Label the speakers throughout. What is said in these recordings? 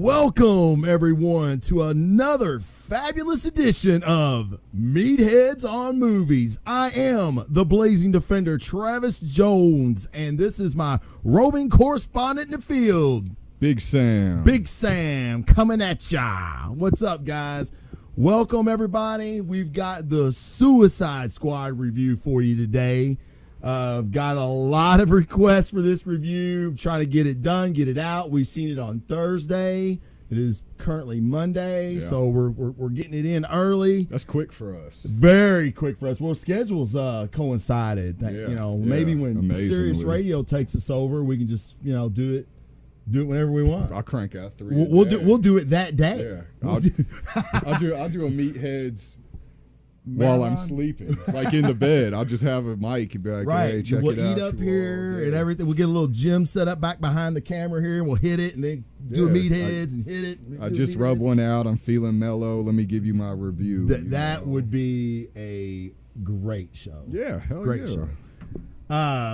Speaker 1: Welcome, everyone, to another fabulous edition of Meatheads on Movies. I am the Blazing Defender, Travis Jones, and this is my roving correspondent in the field,
Speaker 2: Big Sam.
Speaker 1: Big Sam, coming at ya. What's up, guys? Welcome, everybody. We've got the Suicide Squad review for you today. Got a lot of requests for this review. Trying to get it done, get it out. We've seen it on Thursday. It is currently Monday, so we're getting it in early.
Speaker 2: That's quick for us.
Speaker 1: Very quick for us. Well, schedules coincided. Maybe when Sirius Radio takes us over, we can just do it whenever we want.
Speaker 2: I'll crank out 3.
Speaker 1: We'll do it that day.
Speaker 2: Yeah, I'll do a Meatheads while I'm sleeping, like in the bed. I'll just have a mic and be like,
Speaker 1: right.
Speaker 2: "Hey, check
Speaker 1: we'll
Speaker 2: it out."
Speaker 1: We'll eat up here and everything. We'll get a little gym set up back behind the camera here, and we'll hit it, and then do a Meatheads and hit it.
Speaker 2: I just rubbed one out. I'm feeling mellow. Let me give you my review.
Speaker 1: That would be a great show.
Speaker 2: Yeah,
Speaker 1: great show.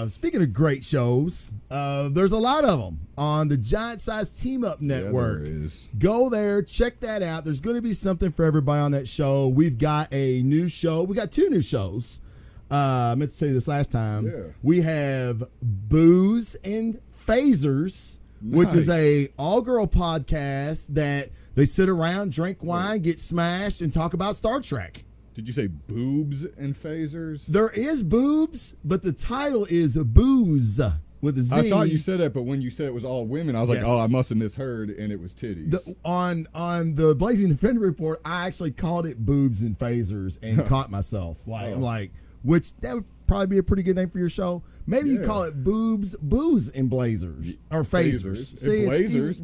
Speaker 1: Speaking of great shows, there's a lot of them on the Giant Size Team Up Network.
Speaker 2: Yeah, there is.
Speaker 1: Go there, check that out. There's going to be something for everybody on that show. We've got a new show. We got 2 new shows. I meant to say this last time.
Speaker 2: Yeah.
Speaker 1: We have Booze and Phasers, which is a all-girl podcast that they sit around, drink wine, get smashed, and talk about Star Trek.
Speaker 2: Did you say boobs and phasers?
Speaker 1: There is boobs, but the title is Booze with a Z.
Speaker 2: I thought you said that, but when you said it was all women, I was like, oh, I must have misheard, and it was titties.
Speaker 1: On the Blazing Defender report, I actually called it Boobs and Phasers and caught myself. I'm like, which that would probably be a pretty good name for your show. Maybe you call it Boobs, Booze, and Blazers or Phasers.
Speaker 2: See, Blazers.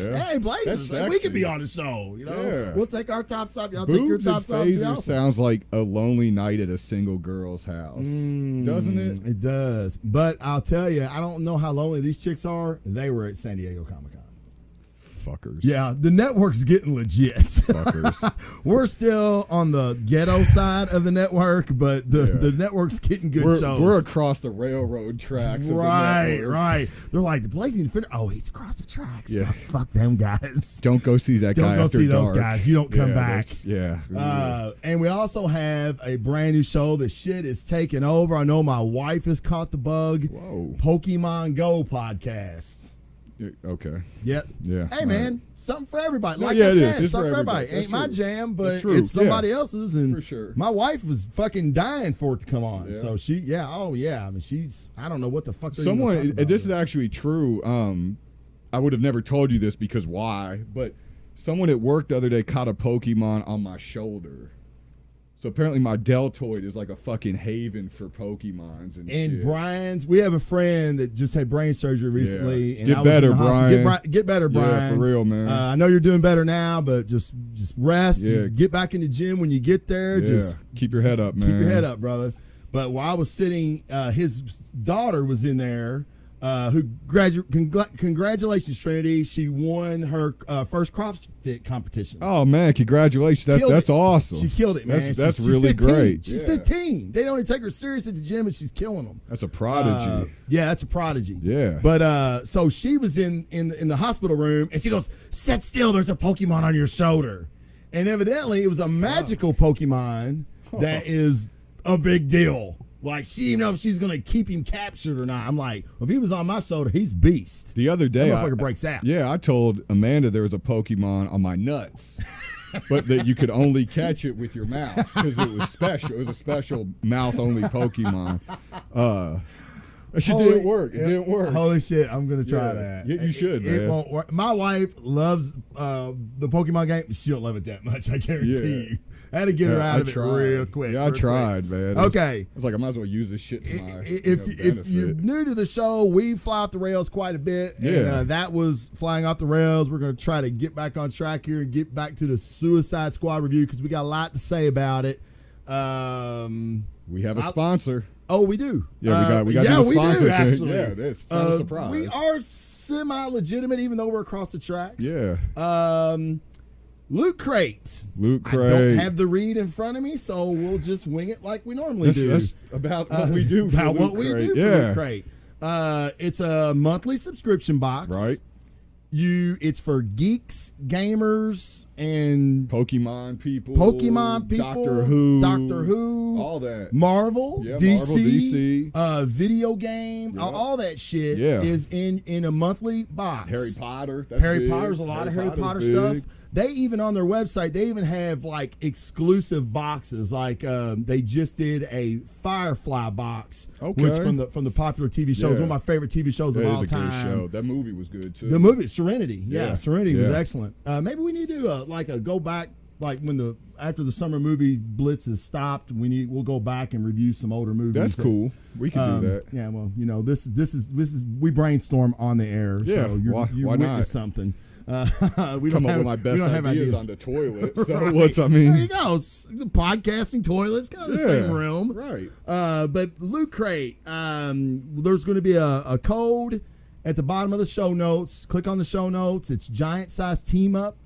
Speaker 1: Yeah. Hey, Blazers. We could be on the show. We'll take our tops off. Y'all
Speaker 2: Boobs
Speaker 1: take your tops off.
Speaker 2: Phasers sounds like a lonely night at a single girl's house, doesn't it?
Speaker 1: It does. But I'll tell you, I don't know how lonely these chicks are. They were at San Diego Comic-Con.
Speaker 2: Fuckers.
Speaker 1: Yeah, the network's getting legit.
Speaker 2: Fuckers.
Speaker 1: We're still on the ghetto side of the network, but the network's getting good shows.
Speaker 2: We're across the railroad tracks.
Speaker 1: Right. They're like, the Blazing Defender. Oh, he's across the tracks.
Speaker 2: Yeah.
Speaker 1: Fuck them guys.
Speaker 2: Don't go see that guy
Speaker 1: Don't go
Speaker 2: after
Speaker 1: see
Speaker 2: dark.
Speaker 1: those guys. You don't come back. And we also have a brand new show. The shit is taking over. I know my wife has caught the bug.
Speaker 2: Whoa.
Speaker 1: Pokemon Go podcast.
Speaker 2: Okay.
Speaker 1: Yep.
Speaker 2: Yeah.
Speaker 1: Hey, man, something for everybody. Like
Speaker 2: I
Speaker 1: said,
Speaker 2: it's
Speaker 1: something for everybody.
Speaker 2: That's
Speaker 1: Ain't my jam, but
Speaker 2: it's
Speaker 1: somebody else's. And
Speaker 2: for sure.
Speaker 1: My wife was fucking dying for it to come on.
Speaker 2: Yeah.
Speaker 1: So I mean, I don't know what the fuck they're
Speaker 2: Someone,
Speaker 1: talking about.
Speaker 2: this is actually true. I would have never told you this because why? But someone at work the other day caught a Pokemon on my shoulder. So apparently my deltoid is like a fucking haven for Pokemons and shit.
Speaker 1: Brian's, we have a friend that just had brain surgery recently.
Speaker 2: Yeah.
Speaker 1: And
Speaker 2: Get better, Brian.
Speaker 1: Get better, Brian.
Speaker 2: Yeah, for real, man.
Speaker 1: I know you're doing better now, but just rest.
Speaker 2: Yeah.
Speaker 1: Get back in the gym when you get there.
Speaker 2: Yeah.
Speaker 1: Just
Speaker 2: keep your head up, man.
Speaker 1: Keep your head up, brother. But while I was sitting, his daughter was in there. Congratulations, Trinity. She won her first CrossFit competition.
Speaker 2: Oh, man, congratulations. That's awesome.
Speaker 1: She killed it, man.
Speaker 2: That's
Speaker 1: she's
Speaker 2: really
Speaker 1: 15.
Speaker 2: great.
Speaker 1: She's 15. They don't even take her serious at the gym, and she's killing them.
Speaker 2: That's a prodigy.
Speaker 1: That's a prodigy.
Speaker 2: Yeah.
Speaker 1: But so she was in the hospital room, and she goes, "Sit still, there's a Pokemon on your shoulder." And evidently, it was a magical Pokemon that is a big deal. Like, she didn't know if she's going to keep him captured or not. I'm like, well, if he was on my shoulder, he's beast.
Speaker 2: The other day,
Speaker 1: that motherfucker breaks out.
Speaker 2: Yeah, I told Amanda there was a Pokemon on my nuts, but that you could only catch it with your mouth because it was special. It was a special mouth-only Pokemon. It didn't work. It didn't work.
Speaker 1: Holy shit, I'm going to try that.
Speaker 2: You should, man.
Speaker 1: It won't work. My wife loves the Pokemon game. She don't love it that much, I guarantee you. I had to get her out of it real quick.
Speaker 2: Yeah, I tried, man.
Speaker 1: Okay.
Speaker 2: I was like, I might as well use this shit to my
Speaker 1: If you're new to the show, we fly off the rails quite a bit.
Speaker 2: Yeah.
Speaker 1: And that was flying off the rails. We're going to try to get back on track here and get back to the Suicide Squad review because we got a lot to say about it.
Speaker 2: We have a sponsor.
Speaker 1: Oh, we do.
Speaker 2: Yeah, we got a sponsor.
Speaker 1: Do, actually.
Speaker 2: Yeah, it's not a surprise.
Speaker 1: We are semi-legitimate, even though we're across the tracks.
Speaker 2: Yeah.
Speaker 1: Loot Crate.
Speaker 2: I
Speaker 1: don't have the read in front of me, so we'll just wing it like we normally do.
Speaker 2: That's about what we do for Loot Crate.
Speaker 1: For Loot Crate. It's a monthly subscription box.
Speaker 2: Right.
Speaker 1: It's for geeks, gamers, and
Speaker 2: Pokemon people,
Speaker 1: Doctor Who,
Speaker 2: all that.
Speaker 1: Marvel,
Speaker 2: Yeah,
Speaker 1: DC,
Speaker 2: Marvel, DC.
Speaker 1: Video game, all that shit is in a monthly box.
Speaker 2: Harry Potter.
Speaker 1: Potter's a lot of Harry Potter stuff. They even on their website, they even have like exclusive boxes. Like they just did a Firefly box, which from the popular TV show, one of my favorite TV shows of all time.
Speaker 2: That is a good show. That movie was good too.
Speaker 1: The movie Serenity, Serenity was excellent. Maybe we need to do go back, like after the summer movie blitz has stopped. We'll go back and review some older movies.
Speaker 2: That's cool. We can do that.
Speaker 1: Yeah, well, this is we brainstorm on the air.
Speaker 2: Yeah,
Speaker 1: so you're
Speaker 2: why
Speaker 1: witness
Speaker 2: not?
Speaker 1: something.
Speaker 2: We come up with my best ideas on the toilet. So
Speaker 1: right.
Speaker 2: There
Speaker 1: you go. The podcasting toilets, kind of the same realm.
Speaker 2: Right.
Speaker 1: But Loot Crate, there's going to be a code at the bottom of the show notes. Click on the show notes. It's Giant Size Team Up.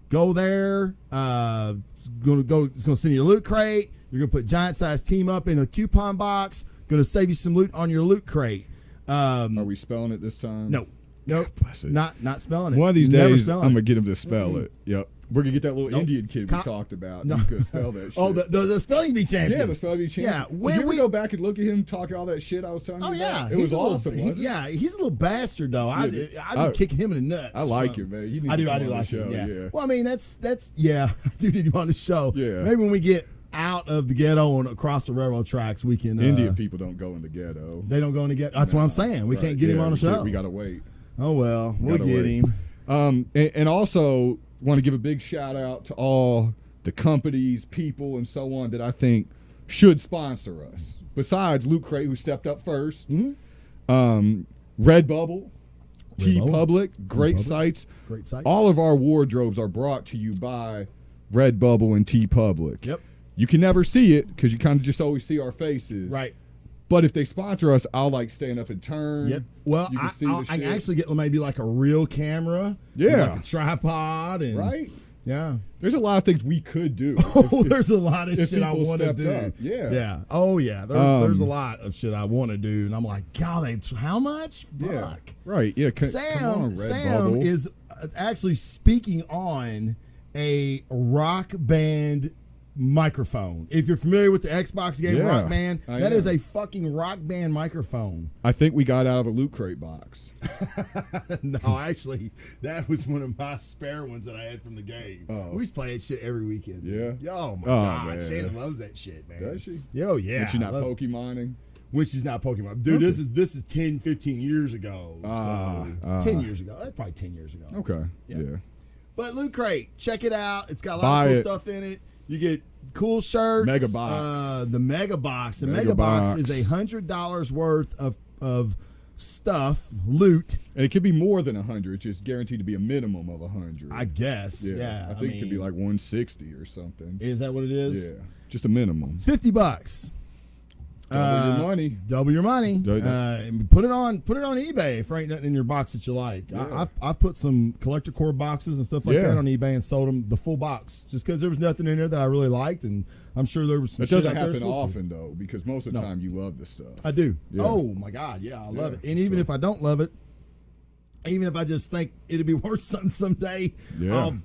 Speaker 1: Go there. It's going to send you a Loot Crate. You're going to put Giant Size Team Up in a coupon box. Going to save you some loot on your Loot Crate.
Speaker 2: Are we spelling it this time?
Speaker 1: No. Nope. Not spelling it.
Speaker 2: One of these days, I'm gonna get him to spell it. Yep. We're gonna get that little
Speaker 1: Nope.
Speaker 2: Indian kid we talked about. He's gonna spell that shit.
Speaker 1: Oh, the spelling bee champion.
Speaker 2: Yeah, the spelling bee champion.
Speaker 1: Yeah.
Speaker 2: Did you ever go back and look at him talking all that shit I was telling you about? It was awesome, wasn't it?
Speaker 1: Yeah, he's a little bastard though. I'd be kicking him in the nuts.
Speaker 2: I like him, man.
Speaker 1: I do like him. Yeah. Well, I mean, that's I do need him on the show.
Speaker 2: Yeah.
Speaker 1: Maybe when we get out of the ghetto and across the railroad tracks, we can.
Speaker 2: Indian people don't go in the ghetto.
Speaker 1: They don't go in the ghetto. That's what I'm saying. We can't get him on the show.
Speaker 2: We gotta wait.
Speaker 1: Oh well, we'll get him.
Speaker 2: And also want to give a big shout out to all the companies, people, and so on that I think should sponsor us. Besides Loot Crate, who stepped up first, Redbubble, TeePublic, great sites.
Speaker 1: Great sites.
Speaker 2: All of our wardrobes are brought to you by Redbubble and TeePublic.
Speaker 1: Yep.
Speaker 2: You can never see it because you kind of just always see our faces.
Speaker 1: Right.
Speaker 2: But if they sponsor us, I'll stand up and turn.
Speaker 1: Yep. Well, I can actually get maybe like a real camera.
Speaker 2: Yeah.
Speaker 1: Like a tripod. And,
Speaker 2: right.
Speaker 1: Yeah.
Speaker 2: There's a lot of things we could do.
Speaker 1: There's a lot of shit I want to do.
Speaker 2: Up. Yeah.
Speaker 1: Yeah. Oh, yeah. There's a lot of shit I want to do. And I'm like, God, how much? Fuck.
Speaker 2: Yeah. Right. Yeah.
Speaker 1: Sam is actually speaking on a Rock Band microphone. If you're familiar with the Xbox game Rock Band, that is a fucking Rock Band microphone.
Speaker 2: I think we got out of a Loot Crate box.
Speaker 1: No, actually, that was one of my spare ones that I had from the game.
Speaker 2: Oh.
Speaker 1: We used to play that shit every weekend.
Speaker 2: Yeah.
Speaker 1: Oh my god,
Speaker 2: man.
Speaker 1: Shannon loves that shit, man.
Speaker 2: Does she?
Speaker 1: Oh yeah.
Speaker 2: But she's not Pokemoning.
Speaker 1: When she's not Pokemon. Dude,
Speaker 2: Okay.
Speaker 1: this is 10, 15 years ago. 10 years ago. That's probably 10 years ago.
Speaker 2: Okay. Yeah.
Speaker 1: But Loot Crate, check it out. It's got a lot of cool stuff in it. You get cool shirts.
Speaker 2: Mega Box.
Speaker 1: The Mega Box. The
Speaker 2: Mega
Speaker 1: Mega Box
Speaker 2: Box
Speaker 1: is $100 worth of stuff, loot.
Speaker 2: And it could be more than 100. It's just guaranteed to be a minimum of 100.
Speaker 1: I guess. Yeah.
Speaker 2: I think it could be like 160 or something.
Speaker 1: Is that what it is?
Speaker 2: Yeah. Just a minimum.
Speaker 1: It's $50.
Speaker 2: Double your money.
Speaker 1: Double your money. Put it on eBay if there ain't nothing in your box that you like.
Speaker 2: Yeah.
Speaker 1: I've put some collector core boxes and stuff like that on eBay and sold them the full box just because there was nothing in there that I really liked, and I'm sure there was some.
Speaker 2: That
Speaker 1: shit
Speaker 2: doesn't
Speaker 1: out there
Speaker 2: happen often though, because most of the time you love this stuff.
Speaker 1: I do.
Speaker 2: Yeah.
Speaker 1: Oh my god, yeah, I love it. And even if I don't love it, even if I just think it'd be worth something someday,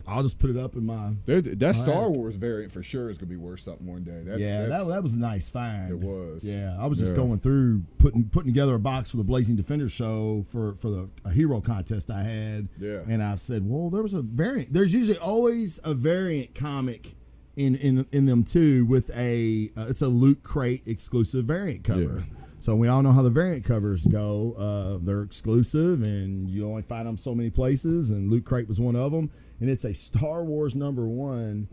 Speaker 1: I'll just put it up in my.
Speaker 2: That Star Wars variant for sure is gonna be worth something one day.
Speaker 1: That was a nice find.
Speaker 2: It was.
Speaker 1: Yeah, I was just going through putting together a box for the BlazingDefender show for a hero contest I had.
Speaker 2: Yeah.
Speaker 1: And I said, well, there was a variant. There's usually always a variant comic in them too with it's a Loot Crate exclusive variant cover.
Speaker 2: Yeah.
Speaker 1: So we all know how the variant covers go. They're exclusive, and you only find them so many places, and Loot Crate was one of them. And it's a Star Wars #1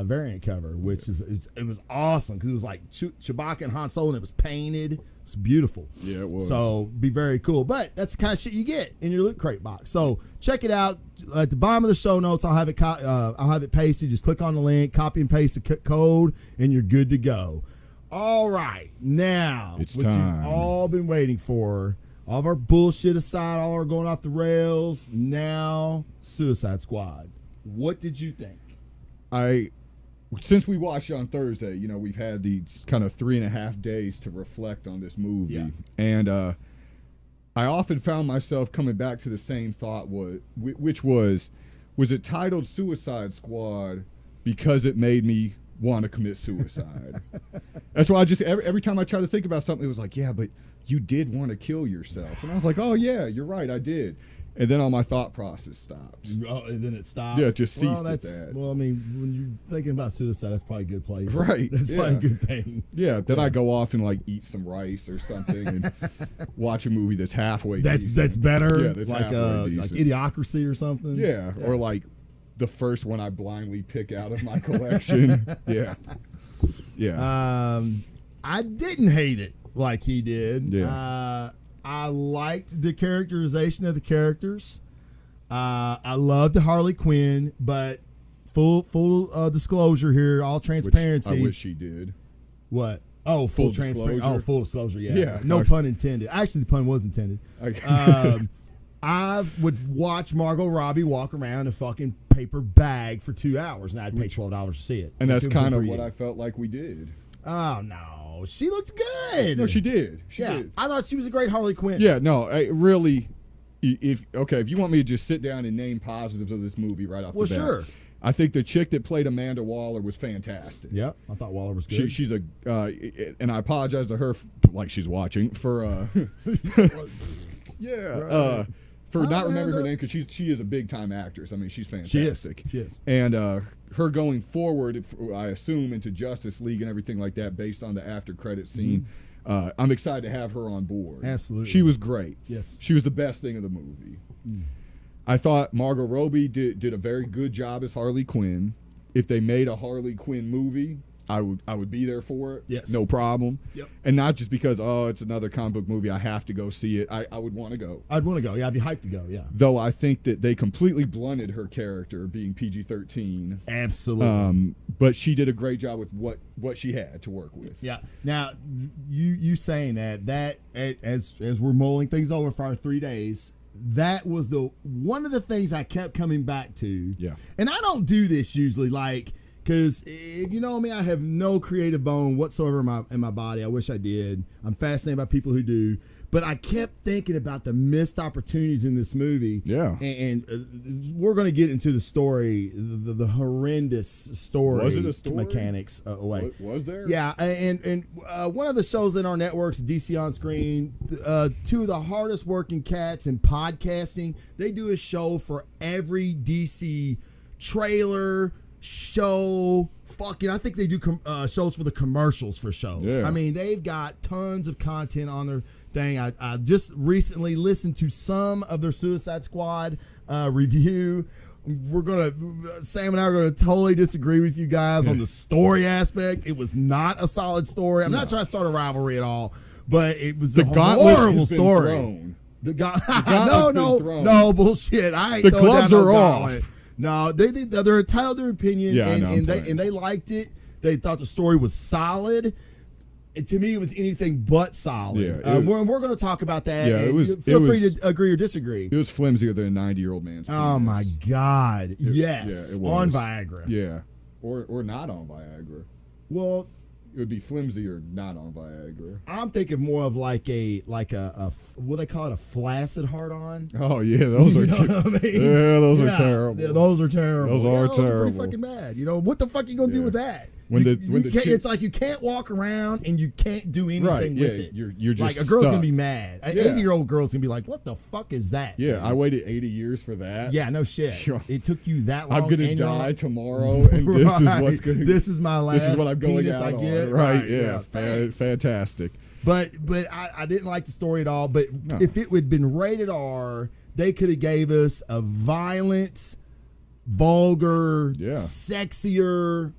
Speaker 1: variant cover, which it was awesome because it was like Chewbacca and Han Solo, and it was painted. It's beautiful.
Speaker 2: Yeah, it was.
Speaker 1: So be very cool. But that's the kind of shit you get in your Loot Crate box. So check it out at the bottom of the show notes. I'll have it pasted. Just click on the link, copy and paste the code, and you're good to go. All right, now
Speaker 2: it's
Speaker 1: what
Speaker 2: time.
Speaker 1: You've all been waiting for. All of our bullshit aside, all our going off the rails. Now, Suicide Squad. What did you think?
Speaker 2: Since we watched it on Thursday, we've had these kind of 3.5 days to reflect on this movie, and I often found myself coming back to the same thought, which was it titled Suicide Squad because it made me want to commit suicide? That's why I just every time I try to think about something, it was like, yeah, but you did want to kill yourself, and I was like, oh yeah, you're right, I did. And then all my thought process stopped.
Speaker 1: Oh, and then it stopped.
Speaker 2: Yeah, it just ceased at that.
Speaker 1: Well, I mean, when you're thinking about suicide, that's probably a good place.
Speaker 2: Right.
Speaker 1: That's probably a good thing.
Speaker 2: Yeah. Then I go off and like eat some rice or something and watch a movie that's halfway decent.
Speaker 1: That's better.
Speaker 2: Yeah, that's halfway decent.
Speaker 1: Like Idiocracy or something.
Speaker 2: Yeah. Or like the first one I blindly pick out of my collection. Yeah. Yeah.
Speaker 1: I didn't hate it like he did.
Speaker 2: Yeah.
Speaker 1: I liked the characterization of the characters. I loved the Harley Quinn, but full disclosure here, all transparency.
Speaker 2: Which I wish she did.
Speaker 1: What? Oh, full transparency.
Speaker 2: disclosure.
Speaker 1: Oh, full disclosure. Yeah.
Speaker 2: Yeah.
Speaker 1: No pun intended. Actually, the pun was intended. I would watch Margot Robbie walk around in a fucking paper bag for 2 hours, and I'd pay $12 to see it.
Speaker 2: And that's kind of what I felt like we did.
Speaker 1: Oh no, she looked good.
Speaker 2: No, she did. She did.
Speaker 1: I thought she was a great Harley Quinn.
Speaker 2: Yeah, no, really. If you want me to just sit down and name positives of this movie right off the bat,
Speaker 1: sure.
Speaker 2: I think the chick that played Amanda Waller was fantastic.
Speaker 1: Yep, I thought Waller was good.
Speaker 2: She's a, and I apologize to her, like she's watching for, for not remembering her name because she is a big time actress. I mean, she's fantastic.
Speaker 1: She is.
Speaker 2: And her going forward, I assume, into Justice League and everything like that, based on the after credit scene. I'm excited to have her on board.
Speaker 1: Absolutely.
Speaker 2: She was great.
Speaker 1: Yes.
Speaker 2: She was the best thing of the movie. I thought Margot Robbie did a very good job as Harley Quinn. If they made a Harley Quinn movie, I would be there for it.
Speaker 1: Yes.
Speaker 2: No problem.
Speaker 1: Yep.
Speaker 2: And not just because, it's another comic book movie, I have to go see it. I would want to go.
Speaker 1: I'd want to go. Yeah, I'd be hyped to go. Yeah.
Speaker 2: Though I think that they completely blunted her character being PG-13.
Speaker 1: Absolutely.
Speaker 2: But she did a great job with what she had to work with.
Speaker 1: Yeah. Now, you saying that as we're mulling things over for our 3 days, that was one of the things I kept coming back to.
Speaker 2: Yeah.
Speaker 1: And I don't do this usually, like, because if you know me, I have no creative bone whatsoever in my body. I wish I did. I'm fascinated by people who do. But I kept thinking about the missed opportunities in this movie.
Speaker 2: Yeah.
Speaker 1: And we're going to get into the story, the horrendous story.
Speaker 2: Was it a story?
Speaker 1: Mechanics away.
Speaker 2: Was there?
Speaker 1: Yeah. And one of the shows in our networks, DC On Screen, two of the hardest working cats in podcasting, they do a show for every DC trailer, show, I think they do shows for the commercials for shows.
Speaker 2: Yeah.
Speaker 1: I mean, they've got tons of content on their thing. I just recently listened to some of their Suicide Squad review. Sam and I are gonna totally disagree with you guys on the story aspect. It was not a solid story. I'm not trying to start a rivalry at all, but it was a horrible story. No bullshit. I ain't
Speaker 2: the
Speaker 1: throwing
Speaker 2: gloves
Speaker 1: down
Speaker 2: are
Speaker 1: gauntlet.
Speaker 2: off.
Speaker 1: No, they're entitled to their opinion,
Speaker 2: Yeah,
Speaker 1: and they liked it. They thought the story was solid. And to me, it was anything but solid.
Speaker 2: Yeah,
Speaker 1: we're going to talk about that.
Speaker 2: Yeah,
Speaker 1: feel free to agree or disagree.
Speaker 2: It was flimsier than a 90-year-old man's penis.
Speaker 1: Oh my God! Yes,
Speaker 2: it was.
Speaker 1: on Viagra.
Speaker 2: Yeah, or not on Viagra.
Speaker 1: Well,
Speaker 2: it would be flimsier not on Viagra.
Speaker 1: I'm thinking more of like a what they call it, a flaccid hard-on.
Speaker 2: Oh yeah, those are.
Speaker 1: What I mean?
Speaker 2: Yeah, those are terrible.
Speaker 1: Yeah, those are terrible.
Speaker 2: Those are
Speaker 1: Those
Speaker 2: terrible.
Speaker 1: are pretty fucking bad. You know what the fuck are you gonna do with that?
Speaker 2: It's
Speaker 1: like you can't walk around and you can't do anything with it.
Speaker 2: You're just
Speaker 1: like a girl's
Speaker 2: stuck.
Speaker 1: gonna be mad. An 80-year-old girl's gonna be like, "What the fuck is that?"
Speaker 2: Yeah, I waited 80 years for that.
Speaker 1: Yeah, no shit.
Speaker 2: Sure.
Speaker 1: It took you that long.
Speaker 2: I'm gonna die tomorrow, and this is what's going.
Speaker 1: This is my last.
Speaker 2: This is what I'm going
Speaker 1: penis
Speaker 2: out
Speaker 1: I get.
Speaker 2: on. Right?
Speaker 1: Yeah.
Speaker 2: Fantastic.
Speaker 1: But I didn't like the story at all. But if it would have been rated R, they could have gave us a violent, vulgar, sexier.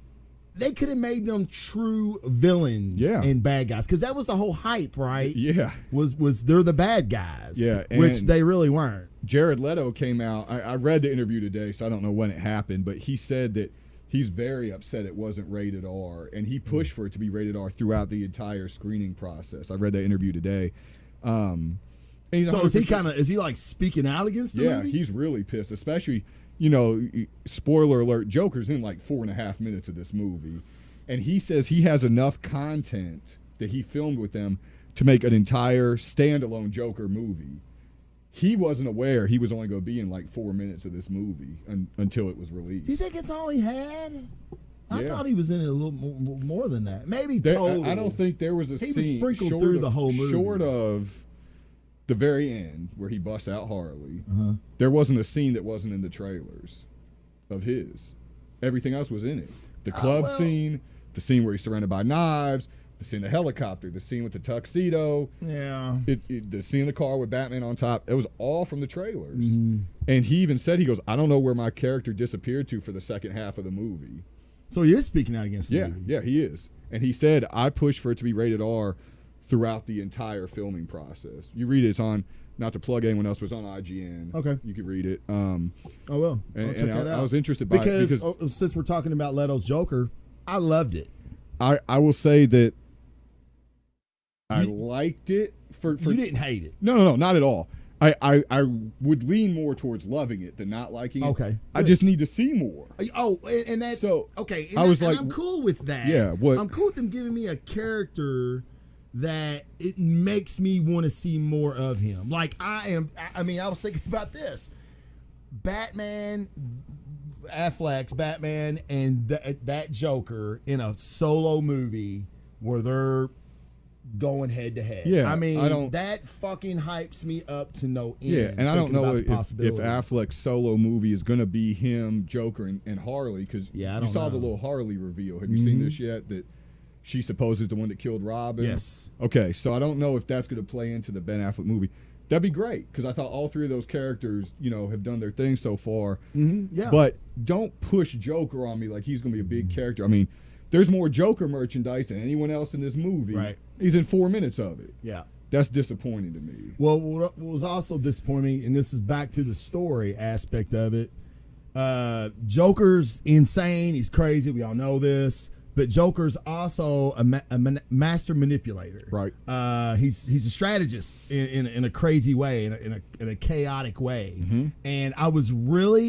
Speaker 1: They could have made them true villains and bad guys, because that was the whole hype, right?
Speaker 2: Yeah,
Speaker 1: was they're the bad guys?
Speaker 2: Yeah,
Speaker 1: which they really weren't.
Speaker 2: Jared Leto came out. I read the interview today, so I don't know when it happened, but he said that he's very upset it wasn't rated R, and he pushed for it to be rated R throughout the entire screening process. I read that interview today. So
Speaker 1: is he like speaking out against the movie?
Speaker 2: He's really pissed, especially. Spoiler alert, Joker's in like 4.5 minutes of this movie. And he says he has enough content that he filmed with them to make an entire standalone Joker movie. He wasn't aware he was only going to be in like 4 minutes of this movie until it was released.
Speaker 1: Do you think it's all he had? I
Speaker 2: Yeah.
Speaker 1: thought he was in it a little more than that. Maybe total.
Speaker 2: I don't think there was a
Speaker 1: He
Speaker 2: scene
Speaker 1: was sprinkled through the whole movie.
Speaker 2: Short of the very end where he busts out Harley.
Speaker 1: Uh-huh.
Speaker 2: There wasn't a scene that wasn't in the trailers of his. Everything else was in it. The club scene, the scene where he's surrounded by knives, the scene in the helicopter, the scene with the tuxedo.
Speaker 1: Yeah.
Speaker 2: The scene in the car with Batman on top. It was all from the trailers.
Speaker 1: Mm-hmm.
Speaker 2: And he even said, he goes, I don't know where my character disappeared to for the second half of the movie.
Speaker 1: So he is speaking out against the movie.
Speaker 2: Yeah, he is. And he said, I pushed for it to be rated R throughout the entire filming process. You read it, it's on, not to plug anyone else, but it's on IGN.
Speaker 1: Okay.
Speaker 2: You can read it.
Speaker 1: Oh, well.
Speaker 2: And
Speaker 1: Check that out.
Speaker 2: I was interested by it because
Speaker 1: since we're talking about Leto's Joker, I loved it.
Speaker 2: I will say that I liked it. For
Speaker 1: You didn't hate it.
Speaker 2: No, not at all. I would lean more towards loving it than not liking it.
Speaker 1: Okay.
Speaker 2: I just need to see more.
Speaker 1: Oh, and that's
Speaker 2: So,
Speaker 1: okay. And
Speaker 2: I was like,
Speaker 1: I'm cool with that.
Speaker 2: Yeah, what-
Speaker 1: I'm cool with them giving me a character that it makes me want to see more of him. Like I was thinking about this. Batman, Affleck's Batman, and that Joker in a solo movie where they're going head to head.
Speaker 2: Yeah,
Speaker 1: I mean,
Speaker 2: I don't-
Speaker 1: that fucking hypes me up to no end.
Speaker 2: Yeah, and I don't
Speaker 1: thinking
Speaker 2: know
Speaker 1: about the
Speaker 2: if
Speaker 1: possibilities.
Speaker 2: Affleck's solo movie is going to be him, Joker, and Harley, because
Speaker 1: Yeah, I
Speaker 2: you
Speaker 1: don't
Speaker 2: saw
Speaker 1: know.
Speaker 2: the little Harley reveal. Have you seen this yet? That she supposes the one that killed Robin?
Speaker 1: Yes.
Speaker 2: Okay, so I don't know if that's going to play into the Ben Affleck movie. That'd be great, because I thought all three of those characters, have done their thing so far.
Speaker 1: Yeah.
Speaker 2: But don't push Joker on me like he's going to be a big character. I mean, there's more Joker merchandise than anyone else in this movie.
Speaker 1: Right.
Speaker 2: He's in 4 minutes of it.
Speaker 1: Yeah.
Speaker 2: That's disappointing to me.
Speaker 1: Well, what was also disappointing, and this is back to the story aspect of it, Joker's insane. He's crazy. We all know this. But Joker's also a master manipulator.
Speaker 2: Right.
Speaker 1: He's a strategist in a crazy way, in a chaotic way.
Speaker 2: Mm-hmm.
Speaker 1: And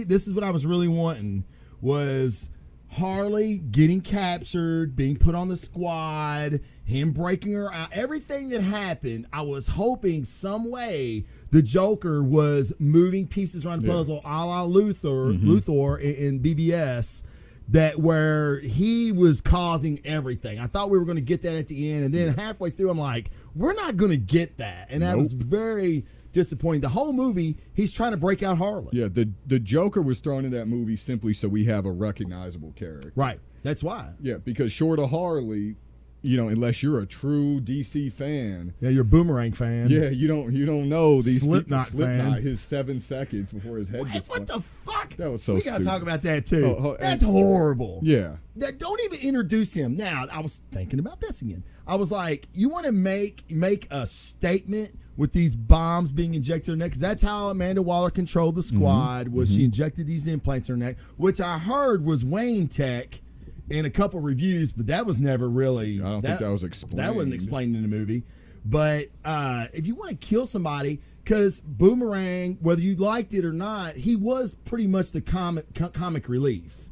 Speaker 1: this is what I was really wanting, was Harley getting captured, being put on the squad, him breaking her out, everything that happened. I was hoping some way the Joker was moving pieces around the puzzle, a la Luthor in BVS, that where he was causing everything. I thought we were going to get that at the end, and then halfway through, I'm like, we're not going to get that, and that was very disappointing. The whole movie, he's trying to break out Harley.
Speaker 2: Yeah, the Joker was thrown in that movie simply so we have a recognizable character.
Speaker 1: Right. That's why.
Speaker 2: Yeah, because short of Harley, unless you're a true DC fan,
Speaker 1: Yeah, you're a Boomerang fan.
Speaker 2: yeah, you don't know these
Speaker 1: Slipknot fan.
Speaker 2: his 7 seconds before his head gets
Speaker 1: What
Speaker 2: blown.
Speaker 1: the fuck?
Speaker 2: That was so
Speaker 1: we
Speaker 2: stupid.
Speaker 1: gotta talk about that too. That's
Speaker 2: and-
Speaker 1: horrible.
Speaker 2: Yeah.
Speaker 1: Don't even introduce him. Now, I was thinking about this again. I was like, you want to make a statement with these bombs being injected in her neck? 'Cause that's how Amanda Waller controlled the squad, was she injected these implants in her neck, which I heard was Wayne Tech in a couple reviews, but that was never really.
Speaker 2: I don't think that was explained.
Speaker 1: That wasn't explained in the movie. But if you want to kill somebody, because Boomerang, whether you liked it or not, he was pretty much the comic relief.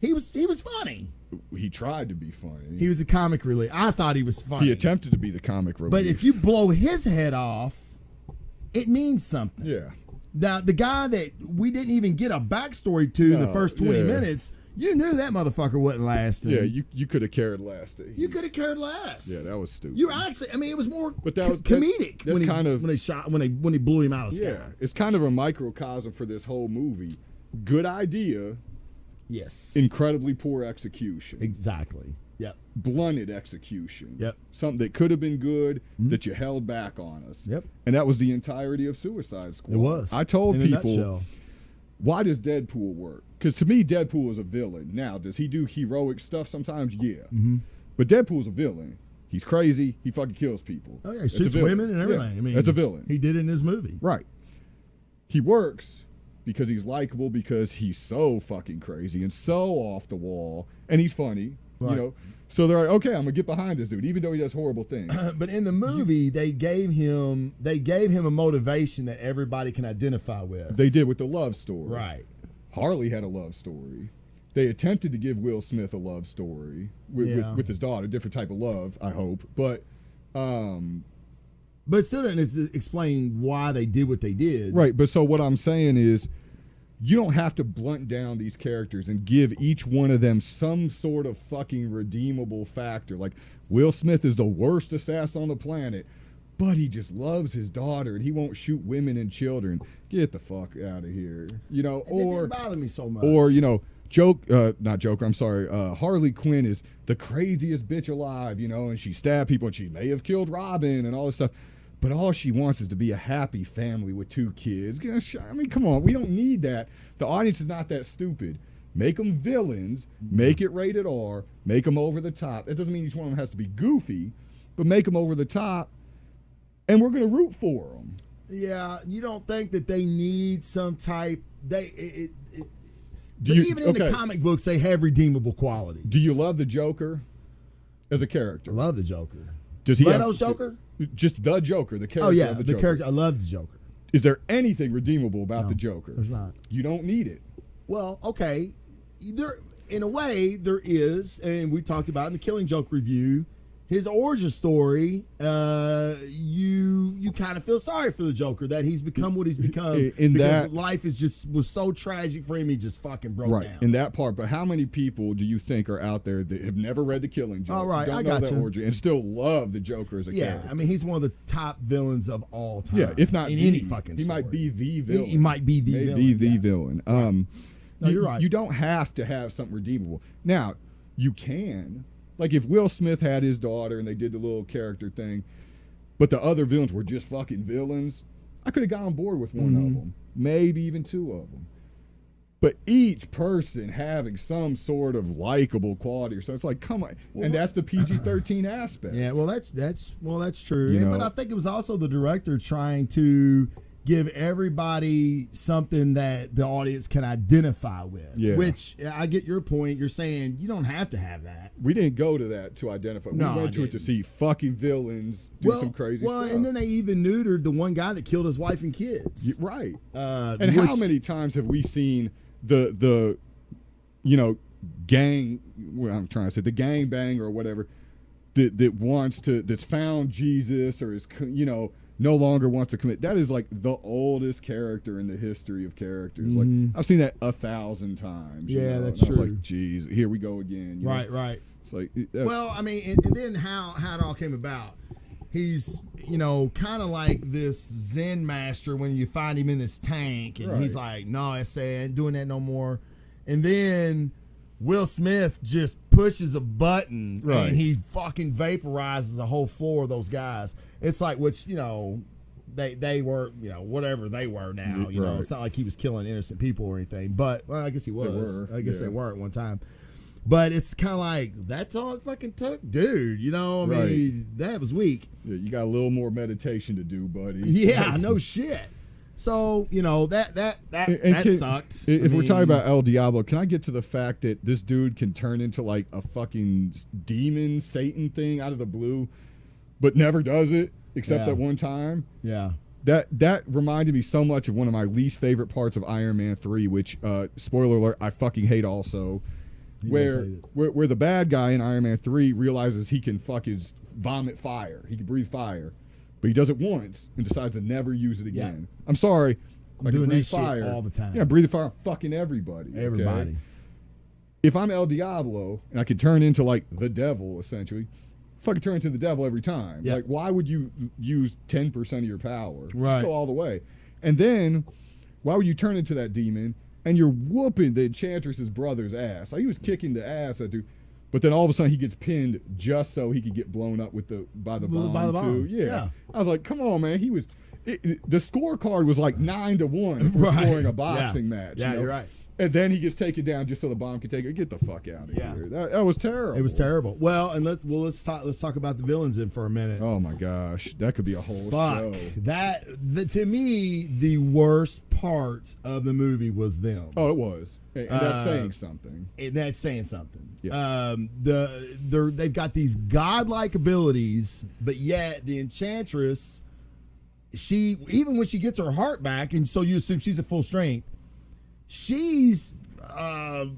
Speaker 1: He was funny.
Speaker 2: He tried to be funny.
Speaker 1: He was a comic relief. I thought he was funny.
Speaker 2: He attempted to be the comic relief.
Speaker 1: But if you blow his head off, it means something.
Speaker 2: Yeah.
Speaker 1: Now, the guy that we didn't even get a backstory to in the first 20 minutes, you knew that motherfucker wasn't lasting.
Speaker 2: Yeah, you could have cared less.
Speaker 1: You could have cared less.
Speaker 2: Yeah, that was stupid.
Speaker 1: You actually, it was more
Speaker 2: But that was
Speaker 1: comedic
Speaker 2: that's
Speaker 1: when he blew him out of the sky.
Speaker 2: Yeah, it's kind of a microcosm for this whole movie. Good idea,
Speaker 1: Yes.
Speaker 2: incredibly poor execution.
Speaker 1: Exactly. Yep.
Speaker 2: Blunted execution.
Speaker 1: Yep.
Speaker 2: Something that could have been good that you held back on us.
Speaker 1: Yep.
Speaker 2: And that was the entirety of Suicide Squad.
Speaker 1: It was.
Speaker 2: I told
Speaker 1: in a
Speaker 2: people,
Speaker 1: nutshell.
Speaker 2: why does Deadpool work? Because to me, Deadpool is a villain. Now, does he do heroic stuff sometimes? Yeah. But Deadpool's a villain. He's crazy. He fucking kills people.
Speaker 1: Oh yeah, he
Speaker 2: That's a
Speaker 1: shoots
Speaker 2: villain.
Speaker 1: women and everything.
Speaker 2: Yeah,
Speaker 1: I mean,
Speaker 2: that's a villain.
Speaker 1: He did it in his movie.
Speaker 2: Right. He works because he's likable, because he's so fucking crazy and so off the wall, and he's funny.
Speaker 1: Right.
Speaker 2: So they're like, okay, I'm gonna get behind this dude, even though he does horrible things.
Speaker 1: But in the movie, they gave him a motivation that everybody can identify with.
Speaker 2: They did with the love story.
Speaker 1: Right.
Speaker 2: Harley had a love story. They attempted to give Will Smith a love story with his daughter, different type of love, I hope. But
Speaker 1: But it still didn't explain why they did what they did.
Speaker 2: Right, but so what I'm saying is you don't have to blunt down these characters and give each one of them some sort of fucking redeemable factor. Like, Will Smith is the worst assassin on the planet, but he just loves his daughter and he won't shoot women and children. Get the fuck out of here. You know,
Speaker 1: And it didn't bother me so much.
Speaker 2: Or, you know, Harley Quinn is the craziest bitch alive, you know, and she stabbed people and she may have killed Robin and all this stuff. But all she wants is to be a happy family with 2 kids. I mean, come on. We don't need that. The audience is not that stupid. Make them villains. Make it rated R. Make them over the top. That doesn't mean each one of them has to be goofy, but make them over the top, and we're going to root for them.
Speaker 1: Yeah, you don't think that they need some type... Even in the comic books, they have redeemable qualities.
Speaker 2: Do you love the Joker as a character?
Speaker 1: I love the Joker.
Speaker 2: Does he
Speaker 1: Leto's Joker?
Speaker 2: Just the Joker, the character.
Speaker 1: Oh yeah,
Speaker 2: of the
Speaker 1: the
Speaker 2: Joker.
Speaker 1: character. I love the Joker.
Speaker 2: Is there anything redeemable about the Joker?
Speaker 1: There's not.
Speaker 2: You don't need it.
Speaker 1: Well, okay, in a way there is, and we talked about in the Killing Joke review, his origin story. You kind of feel sorry for the Joker that he's become what he's become because life was so tragic for him. He just fucking broke down.
Speaker 2: In that part, but how many people do you think are out there that have never read the Killing Joke?
Speaker 1: All right,
Speaker 2: don't
Speaker 1: I
Speaker 2: know
Speaker 1: got
Speaker 2: that
Speaker 1: you.
Speaker 2: origin and still love the Joker as a character?
Speaker 1: Yeah, I mean he's one of the top villains of all time.
Speaker 2: Yeah, if not
Speaker 1: in any fucking
Speaker 2: he
Speaker 1: story.
Speaker 2: might be the villain.
Speaker 1: He might be the villain.
Speaker 2: Villain.
Speaker 1: No, you're right.
Speaker 2: You don't have to have something redeemable. Now, you can. Like if Will Smith had his daughter and they did the little character thing, but the other villains were just fucking villains, I could have got on board with one of them, maybe even 2 of them. But each person having some sort of likable quality or something, it's like, come on. And that's the PG-13 aspect.
Speaker 1: Yeah, well, that's true.
Speaker 2: You know?
Speaker 1: But I think it was also the director trying to give everybody something that the audience can identify with. Yeah. Which I get your point. You're saying you don't have to have that.
Speaker 2: We didn't go to that to identify.
Speaker 1: No,
Speaker 2: we went to it to see fucking villains do some crazy stuff.
Speaker 1: Well, and then they even neutered the one guy that killed his wife and kids.
Speaker 2: Right. And how many times have we seen the gang? Well, I'm trying to say the gangbang or whatever that's found Jesus or is no longer wants to commit. That is like the oldest character in the history of characters. Like I've seen that 1,000 times.
Speaker 1: Yeah, that's
Speaker 2: true. I was like, geez, here we go again.
Speaker 1: Right.
Speaker 2: It's like,
Speaker 1: well, I mean, and then how it all came about. He's, kind of like this Zen master when you find him in this tank, and he's like, no, I ain't doing that no more. And then Will Smith just pushes a button and he fucking vaporizes the whole floor of those guys. It's like, which, they were, whatever they were now. It's not like he was killing innocent people or anything. But, well, I guess he was. I guess they were at one time. But it's kind of like, that's all it fucking took? Dude, I mean, that was weak.
Speaker 2: Yeah, you got a little more meditation to do, buddy.
Speaker 1: Yeah, no shit. So, that sucked.
Speaker 2: If we're talking about El Diablo, can I get to the fact that this dude can turn into like a fucking demon, Satan thing out of the blue, but never does it except that one time?
Speaker 1: Yeah.
Speaker 2: That reminded me so much of one of my least favorite parts of Iron Man 3, which, spoiler alert, I fucking hate also. Where the bad guy in Iron Man 3 realizes he can vomit fire. He can breathe fire. But he does it once and decides to never use it again. Yeah. I'm sorry.
Speaker 1: I'm doing that shit all the time.
Speaker 2: Yeah, breathe fire on fucking everybody.
Speaker 1: Everybody.
Speaker 2: Okay? If I'm El Diablo and I could turn into like the devil, essentially, fucking turn into the devil every time. Yep. Like, why would you use 10% of your power?
Speaker 1: Right.
Speaker 2: Just go all the way. And then, why would you turn into that demon and you're whooping the Enchantress's brother's ass? Like, he was kicking the ass at dude. But then all of a sudden he gets pinned just so he could get blown up by the bomb too. Yeah. I was like, come on, man. The scorecard was like 9-1 for scoring a boxing match.
Speaker 1: Yeah, you're right.
Speaker 2: And then he gets taken down just so the bomb can take it. Get the fuck out of here. That was terrible.
Speaker 1: It was terrible. Well, and let's talk about the villains in for a minute.
Speaker 2: Oh my gosh, that could be a whole show.
Speaker 1: To me, the worst part of the movie was them.
Speaker 2: Oh, it was, and that's saying something.
Speaker 1: And that's saying something.
Speaker 2: Yeah.
Speaker 1: They've got these godlike abilities, but yet the Enchantress, even when she gets her heart back, and so you assume she's at full strength, she's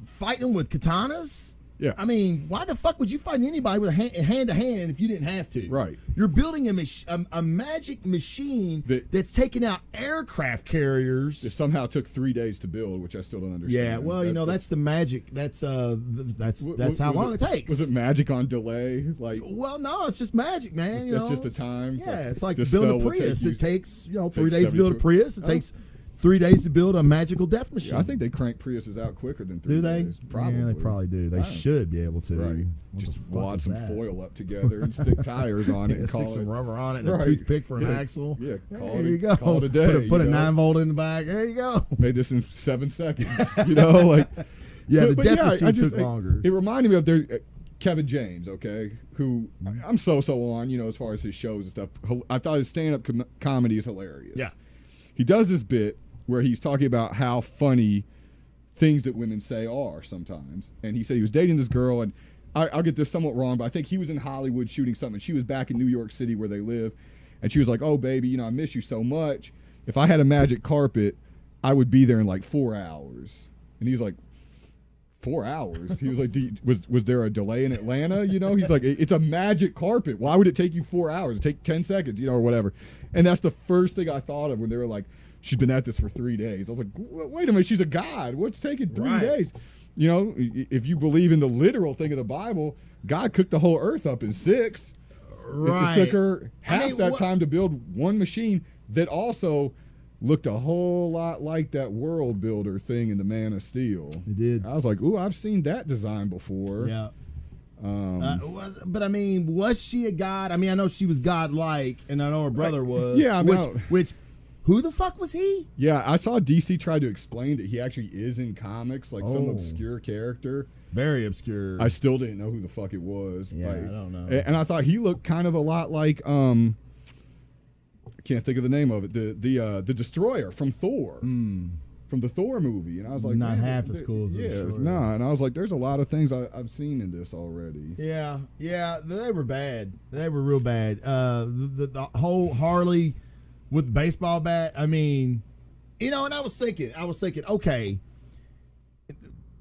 Speaker 1: fighting with katanas.
Speaker 2: Yeah.
Speaker 1: I mean, why the fuck would you fight anybody with a hand to hand if you didn't have to?
Speaker 2: Right.
Speaker 1: You're building a magic machine that's taking out aircraft carriers.
Speaker 2: It somehow took 3 days to build, which I still don't understand.
Speaker 1: Yeah, well, that's the magic. That's how long it takes.
Speaker 2: Was it magic on delay?
Speaker 1: Well, no, it's just magic, man.
Speaker 2: That's just a time.
Speaker 1: Yeah, it's like building a Prius. It takes 3 days to build a
Speaker 2: 72
Speaker 1: Prius. It takes 3 days to build a magical death machine.
Speaker 2: Yeah, I think they crank Priuses out quicker than 3 days.
Speaker 1: Do they?
Speaker 2: Probably.
Speaker 1: Yeah, they probably do. They should be able to.
Speaker 2: Right. Just wad some foil up together and stick tires on it and
Speaker 1: stick
Speaker 2: call
Speaker 1: some
Speaker 2: it.
Speaker 1: rubber on it and a toothpick for an axle.
Speaker 2: Yeah,
Speaker 1: there you go.
Speaker 2: Call it a day.
Speaker 1: Put a 9-volt in the back. There you go.
Speaker 2: Made this in 7 seconds. The
Speaker 1: death machine took longer.
Speaker 2: It reminded me of Kevin James, okay, who I'm so on, as far as his shows and stuff. I thought his stand-up comedy is hilarious.
Speaker 1: Yeah.
Speaker 2: He does this bit where he's talking about how funny things that women say are sometimes. And he said he was dating this girl, and I'll get this somewhat wrong, but I think he was in Hollywood shooting something. She was back in New York City where they live, and she was like, "Oh, baby, I miss you so much. If I had a magic carpet, I would be there in like 4 hours." And he's like, 4 hours? He was like, was there a delay in Atlanta? He's like, it's a magic carpet. Why would it take you 4 hours? It'd take 10 seconds, or whatever. And that's the first thing I thought of when they were like, she's been at this for 3 days. I was like, wait a minute, she's a god. What's taking 3 days? If you believe in the literal thing of the Bible, God cooked the whole earth up in 6.
Speaker 1: Right.
Speaker 2: It took her half that time to build one machine that also looked a whole lot like that world builder thing in the Man of Steel.
Speaker 1: It did.
Speaker 2: I was like, ooh, I've seen that design before.
Speaker 1: Yeah. Was she a god? I mean, I know she was godlike, and I know her brother was.
Speaker 2: Yeah,
Speaker 1: which who the fuck was he?
Speaker 2: Yeah, I saw DC try to explain that he actually is in comics, like some obscure character.
Speaker 1: Very obscure.
Speaker 2: I still didn't know who the fuck it was.
Speaker 1: Yeah, I don't know.
Speaker 2: And I thought he looked kind of a lot like I can't think of the name of it. The Destroyer from Thor. From the Thor movie. And I was like,
Speaker 1: not half as cool as the Destroyer.
Speaker 2: Nah, and I was like, there's a lot of things I've seen in this already.
Speaker 1: Yeah, they were bad. They were real bad. The whole Harley with the baseball bat. I mean, and I was thinking, okay,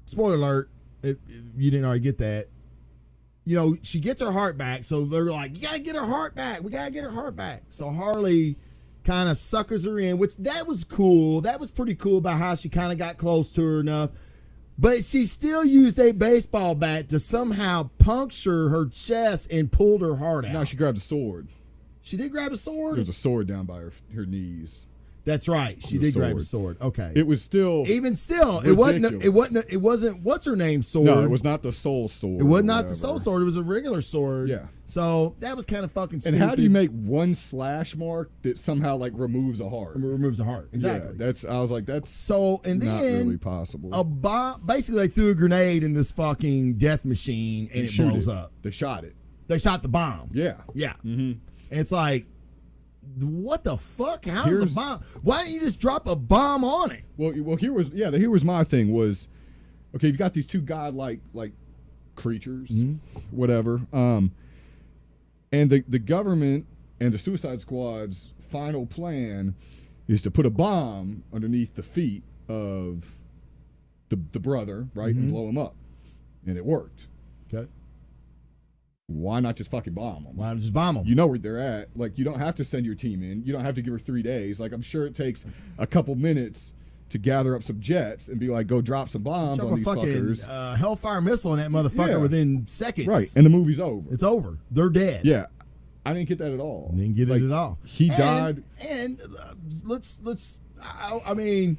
Speaker 1: spoiler alert, if you didn't already get that, she gets her heart back, so they're like, you gotta get her heart back. We gotta get her heart back. So Harley kind of suckers her in, which that was cool. That was pretty cool about how she kind of got close to her enough. But she still used a baseball bat to somehow puncture her chest and pulled her heart out.
Speaker 2: No, she grabbed a sword.
Speaker 1: She did grab a sword?
Speaker 2: There was a sword down by her knees.
Speaker 1: That's right. She did grab a sword. Okay.
Speaker 2: It was still
Speaker 1: ridiculous. it wasn't what's her name sword.
Speaker 2: No, it was not the soul sword.
Speaker 1: It was not the soul sword. It was a regular sword.
Speaker 2: Yeah.
Speaker 1: So that was kind of fucking stupid.
Speaker 2: And how do you make one slash mark that somehow removes a heart?
Speaker 1: Removes a heart. Exactly.
Speaker 2: Yeah, I was like, that's not really possible.
Speaker 1: A bomb. Basically, they threw a grenade in this fucking death machine and it blows up.
Speaker 2: They shot it.
Speaker 1: They shot the bomb.
Speaker 2: Yeah.
Speaker 1: Yeah.
Speaker 2: Mm-hmm.
Speaker 1: And it's like, what the fuck? How does a bomb? Why don't you just drop a bomb on it?
Speaker 2: Well, here was my thing was, okay, you've got these two godlike creatures, whatever, and the government and the Suicide Squad's final plan is to put a bomb underneath the feet of the brother, right, and blow him up, and it worked.
Speaker 1: Okay.
Speaker 2: Why not just fucking bomb them?
Speaker 1: Why not just bomb them?
Speaker 2: You know where they're at. You don't have to send your team in. You don't have to give her 3 days. I'm sure it takes a couple minutes to gather up some jets and be like, go drop some bombs on these fuckers.
Speaker 1: Hellfire missile on that motherfucker within seconds.
Speaker 2: Right, and the movie's over.
Speaker 1: It's over. They're dead.
Speaker 2: Yeah, I didn't get that at all.
Speaker 1: Didn't get it at all.
Speaker 2: He died.
Speaker 1: And I mean,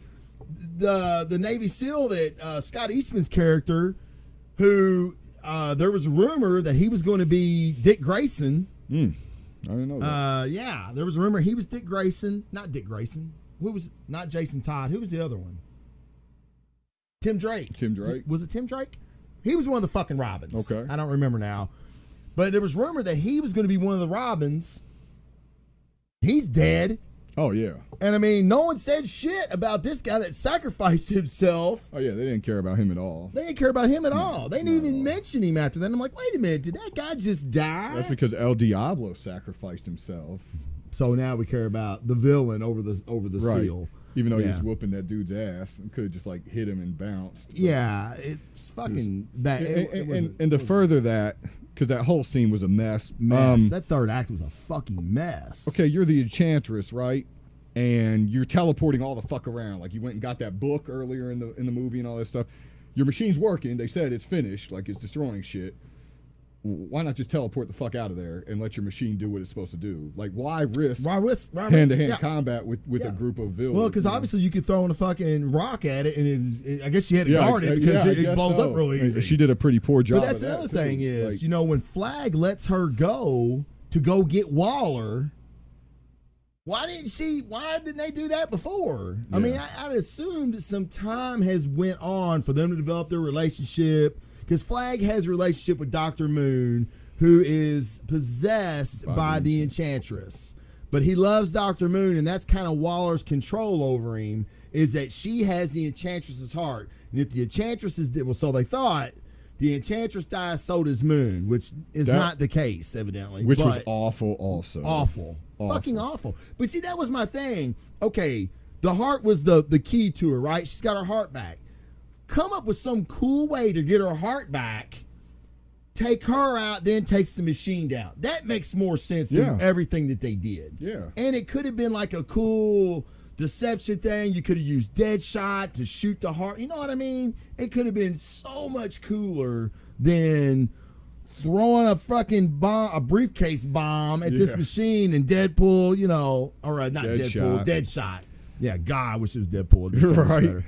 Speaker 1: the Navy SEAL that Scott Eastman's character, who. There was a rumor that he was going to be Dick Grayson.
Speaker 2: I didn't know that.
Speaker 1: Yeah, there was a rumor he was Dick Grayson. Not Dick Grayson. Who was not Jason Todd? Who was the other one? Tim Drake. Was it Tim Drake? He was one of the fucking Robins.
Speaker 2: Okay.
Speaker 1: I don't remember now. But there was rumor that he was going to be one of the Robins. He's dead.
Speaker 2: Oh, yeah.
Speaker 1: And I mean, no one said shit about this guy that sacrificed himself.
Speaker 2: Oh, yeah, they didn't care about him at all.
Speaker 1: They didn't care about him at all. They didn't even mention him after that. I'm like, wait a minute, did that guy just die?
Speaker 2: That's because El Diablo sacrificed himself.
Speaker 1: So now we care about the villain over the seal.
Speaker 2: Even though he
Speaker 1: Yeah.
Speaker 2: was whooping that dude's ass and could have just like hit him and bounced. But
Speaker 1: Yeah, it's fucking bad.
Speaker 2: And to further that, because that whole scene was a mess.
Speaker 1: Mess. That third act was a fucking mess.
Speaker 2: Okay, you're the Enchantress, right? And you're teleporting all the fuck around. Like you went and got that book earlier in the movie and all that stuff. Your machine's working. They said it's finished. Like it's destroying shit. Why not just teleport the fuck out of there and let your machine do what it's supposed to do? Like, why risk hand-to-hand combat with a group of villains?
Speaker 1: Well, because obviously you could throw in a fucking rock at it, and I guess she had to guard it because it blows up real easy.
Speaker 2: She did a pretty poor job.
Speaker 1: But that's the other thing is, when Flag lets her go to go get Waller, why didn't they do that before? Yeah. I mean, I'd assumed that some time has went on for them to develop their relationship. Because Flag has a relationship with Dr. Moon, who is possessed by the Enchantress. But he loves Dr. Moon, and that's kind of Waller's control over him, is that she has the Enchantress's heart. And if the Enchantress so they thought, the Enchantress dies, so does Moon, which is not the case, evidently.
Speaker 2: Which was awful also.
Speaker 1: Awful. Fucking awful. But see, that was my thing. Okay, the heart was the key to her, right? She's got her heart back. Come up with some cool way to get her heart back, take her out, then takes the machine down. That makes more sense than everything that they did.
Speaker 2: Yeah.
Speaker 1: And it could have been like a cool deception thing. You could have used Deadshot to shoot the heart. You know what I mean? It could have been so much cooler than throwing a fucking bomb, a briefcase bomb at this machine and Deadpool, or not Deadshot. Yeah, God, I wish it was Deadpool. It'd be so much better.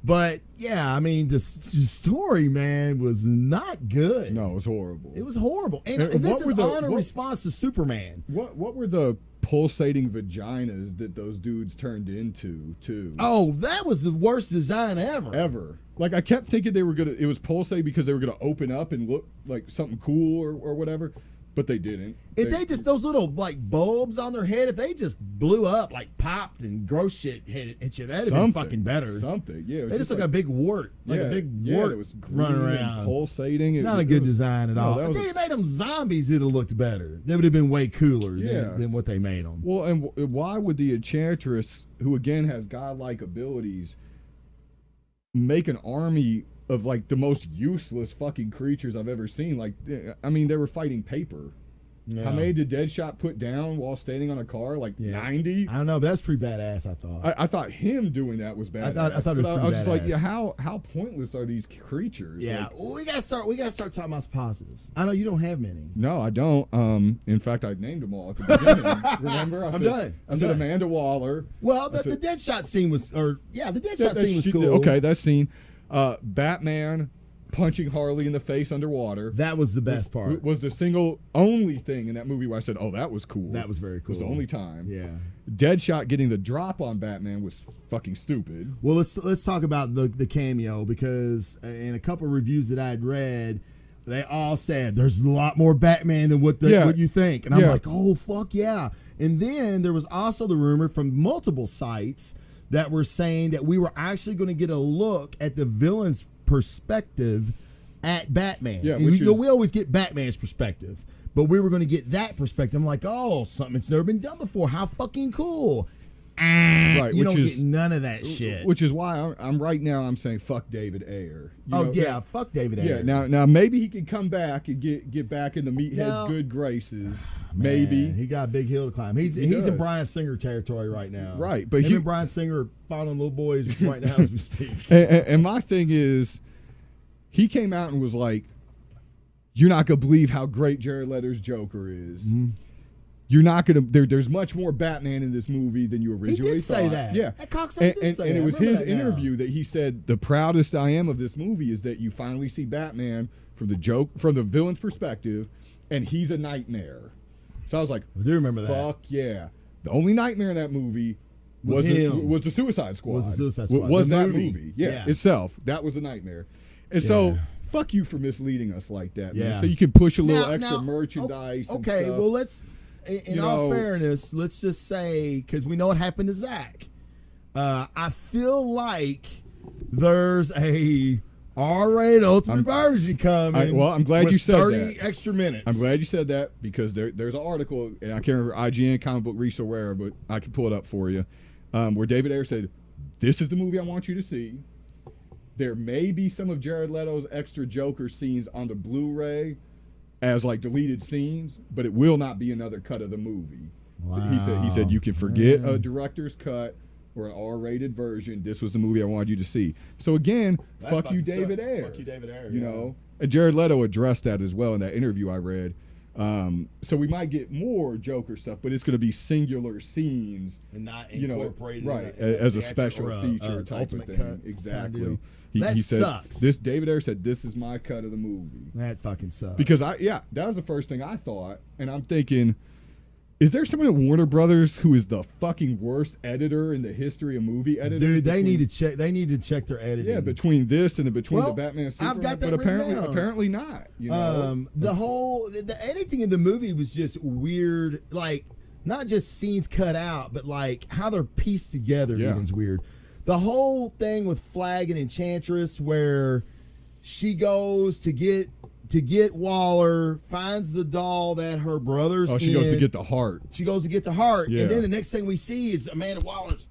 Speaker 1: But yeah, I mean, the story, man, was not good.
Speaker 2: No, it was horrible.
Speaker 1: It was horrible. And this is on a response to Superman.
Speaker 2: What were the pulsating vaginas that those dudes turned into, too?
Speaker 1: Oh, that was the worst design ever.
Speaker 2: Like, I kept thinking it was pulsating because they were gonna open up and look like something cool or whatever. But they didn't.
Speaker 1: If they just, those little like bulbs on their head, if they just blew up, like popped and gross shit hit you, that'd have been fucking better.
Speaker 2: Something, yeah.
Speaker 1: They just look like a big wart. A big wart.
Speaker 2: It was
Speaker 1: running around.
Speaker 2: Pulsating.
Speaker 1: Not a good design at all. If they made them zombies, it'd have looked better. They would have been way cooler than what they made them.
Speaker 2: Well, and why would the Enchantress, who again has godlike abilities, make an army of like the most useless fucking creatures I've ever seen? Like, I mean, they were fighting paper. Yeah. How many did Deadshot put down while standing on a car? Like 90?
Speaker 1: I don't know, but that's pretty badass, I thought.
Speaker 2: I thought him doing that was badass.
Speaker 1: I thought it was pretty badass.
Speaker 2: I was just like, how pointless are these creatures?
Speaker 1: Yeah,
Speaker 2: like,
Speaker 1: well, we gotta start talking about positives. I know you don't have many.
Speaker 2: No, I don't. In fact, I named them all at the beginning. Remember? I said Amanda Waller.
Speaker 1: Well, the Deadshot scene was, the Deadshot scene was cool.
Speaker 2: Okay, that scene. Batman punching Harley in the face underwater.
Speaker 1: That was the best part.
Speaker 2: Was the single only thing in that movie where I said, "Oh, that was cool."
Speaker 1: That was very cool.
Speaker 2: It was the only time.
Speaker 1: Yeah.
Speaker 2: Deadshot getting the drop on Batman was fucking stupid.
Speaker 1: Well, let's talk about the cameo, because in a couple of reviews that I had read, they all said there's a lot more Batman than what you think, and I'm like, oh fuck yeah. And then there was also the rumor from multiple sites that were saying that we were actually going to get a look at the villain's perspective at Batman. Yeah, we always get Batman's perspective, but we were going to get that perspective. I'm like, oh, something that's never been done before. How fucking cool. Right, you don't get none of that shit.
Speaker 2: Which is why I'm saying fuck David Ayer.
Speaker 1: Fuck David Ayer.
Speaker 2: Yeah, now maybe he can come back and get back in the Meatheads' good graces.
Speaker 1: Man,
Speaker 2: maybe
Speaker 1: he got a big hill to climb. He's in Bryan Singer territory right now.
Speaker 2: Right, but
Speaker 1: him and Bryan Singer are following little boys right now as we speak.
Speaker 2: And my thing is, he came out and was like, "You're not gonna believe how great Jared Leto's Joker is." Mm-hmm. You're not gonna. There's much more Batman in this movie than you originally thought.
Speaker 1: He did say that.
Speaker 2: Yeah,
Speaker 1: that cocksucker did say that.
Speaker 2: And it was his interview that he said, "The proudest I am of this movie is that you finally see Batman from the villain's perspective, and he's a nightmare." So I was like,
Speaker 1: I do remember that.
Speaker 2: Fuck yeah! The only nightmare in that movie was the Suicide Squad.
Speaker 1: Was the Suicide Squad?
Speaker 2: Was that movie? Yeah, itself. That was a nightmare, and so. Fuck you for misleading us like that, man. So you can push a little extra merchandise.
Speaker 1: Okay,
Speaker 2: and stuff.
Speaker 1: Well, let's. In all fairness, let's just say, because we know what happened to Zach. I feel like there's a R-rated Ultimate version coming.
Speaker 2: Well, I'm glad you said
Speaker 1: 30 extra minutes.
Speaker 2: I'm glad you said that, because there's an article, and I can't remember IGN, Comic Book Research, or wherever, but I can pull it up for you, where David Ayer said, this is the movie I want you to see. There may be some of Jared Leto's extra Joker scenes on the Blu-ray as like deleted scenes, but it will not be another cut of the movie. Wow. He said you can forget a director's cut or an R-rated version. This was the movie I wanted you to see. So again, fuck you, David Ayer.
Speaker 1: Fuck you, David Ayer.
Speaker 2: You know, and Jared Leto addressed that as well in that interview I read. So we might get more Joker stuff, but it's going to be singular scenes
Speaker 1: and not incorporated,
Speaker 2: right? As a special feature type of thing. Exactly. He said,
Speaker 1: sucks.
Speaker 2: David Ayer said, "This is my cut of the movie."
Speaker 1: That fucking sucks.
Speaker 2: Because that was the first thing I thought, and I'm thinking, is there someone at Warner Brothers who is the fucking worst editor in the history of movie editors?
Speaker 1: Dude, they need to check. They need to check their editing.
Speaker 2: Yeah, between this and the Batman and Superman.
Speaker 1: I've got that
Speaker 2: but
Speaker 1: down.
Speaker 2: apparently not. You know,
Speaker 1: the editing in the movie was just weird. Like, not just scenes cut out, but like how they're pieced together. Even's weird. The whole thing with Flag and Enchantress, where she goes to get Waller, finds the doll that her brother's
Speaker 2: she goes to get the heart.
Speaker 1: She goes to get the heart.
Speaker 2: Yeah.
Speaker 1: And then the next thing we see is Amanda Waller's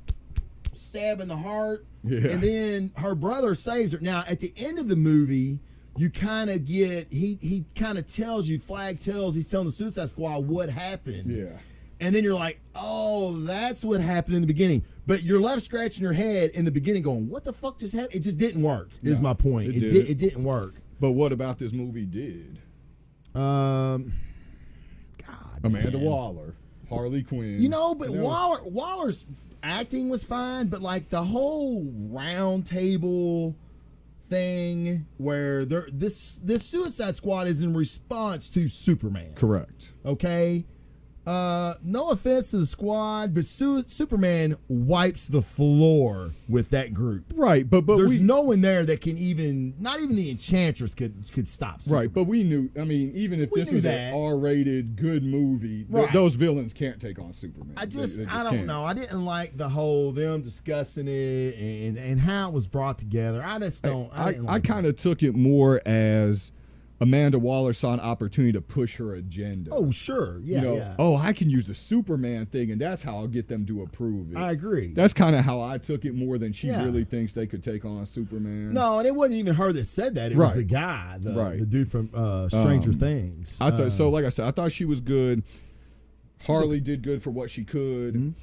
Speaker 1: stabbing the heart.
Speaker 2: Yeah.
Speaker 1: And then her brother saves her. Now, at the end of the movie, you kind of get, he kind of tells you, he's telling the Suicide Squad what happened.
Speaker 2: Yeah.
Speaker 1: And then you're like, oh, that's what happened in the beginning. But you're left scratching your head in the beginning going, what the fuck just happened? It just didn't work, is my point. It didn't work.
Speaker 2: But what about this movie did?
Speaker 1: God,
Speaker 2: Amanda Waller, Harley Quinn.
Speaker 1: You know, but Waller's acting was fine, but like the whole round table thing where this Suicide Squad is in response to Superman.
Speaker 2: Correct.
Speaker 1: Okay? No offense to the squad, but Superman wipes the floor with that group.
Speaker 2: Right, but
Speaker 1: there's no one there that can not even the Enchantress could stop Superman.
Speaker 2: Right, but we knew. I mean, even if this was an R-rated good movie, those villains can't take on Superman.
Speaker 1: I don't know. I didn't like the whole them discussing it and how it was brought together. I just don't.
Speaker 2: I kind of took it more as Amanda Waller saw an opportunity to push her agenda.
Speaker 1: Oh, sure. Yeah, yeah.
Speaker 2: Oh, I can use the Superman thing, and that's how I'll get them to approve it.
Speaker 1: I agree.
Speaker 2: That's kind of how I took it more than she really thinks they could take on Superman.
Speaker 1: No, and it wasn't even her that said that. It was the guy, the dude from Stranger Things.
Speaker 2: I thought so. Like I said, I thought she was good. Harley did good for what she could.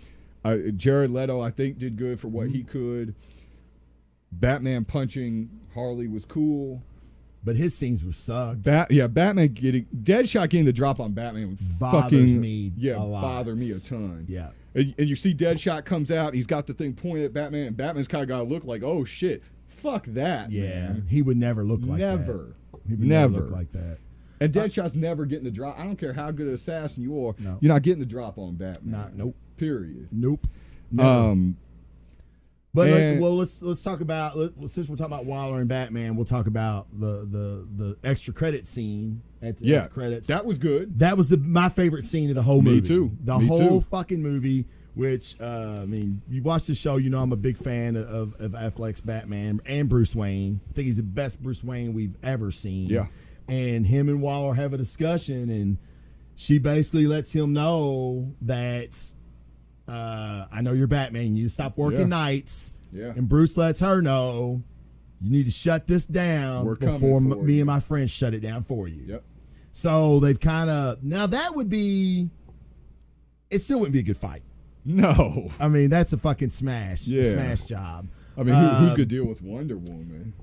Speaker 2: Mm-hmm. Jared Leto, I think, did good for what he could. Batman punching Harley was cool.
Speaker 1: But his scenes were sucked.
Speaker 2: Batman Deadshot getting the drop on Batman
Speaker 1: bothers me a lot.
Speaker 2: Bother me a ton.
Speaker 1: Yeah.
Speaker 2: And you see Deadshot comes out, he's got the thing pointed at Batman, and Batman's kind of got to look like, oh shit, fuck that.
Speaker 1: Yeah,
Speaker 2: man.
Speaker 1: He would never look like that. He would never look like that.
Speaker 2: And Deadshot's never getting the drop. I don't care how good an assassin you are, you're not getting the drop on Batman.
Speaker 1: Nope.
Speaker 2: Period.
Speaker 1: Nope. Never. But let's talk about, since we're talking about Waller and Batman, we'll talk about the extra credit scene at the credits.
Speaker 2: That was good.
Speaker 1: That was my favorite scene of the whole movie.
Speaker 2: Me too.
Speaker 1: The whole fucking movie. Which I mean, you watch the show, you know I'm a big fan of Affleck's Batman and Bruce Wayne. I think he's the best Bruce Wayne we've ever seen.
Speaker 2: Yeah.
Speaker 1: And him and Waller have a discussion, and she basically lets him know that. I know you're Batman. You need to stop working nights.
Speaker 2: Yeah.
Speaker 1: And Bruce lets her know you need to shut this down before me and my friends shut it down for you.
Speaker 2: Yep.
Speaker 1: So they've kind of it still wouldn't be a good fight.
Speaker 2: No.
Speaker 1: I mean, that's a fucking smash.
Speaker 2: Yeah.
Speaker 1: A smash job.
Speaker 2: I mean, who's gonna deal with Wonder Woman?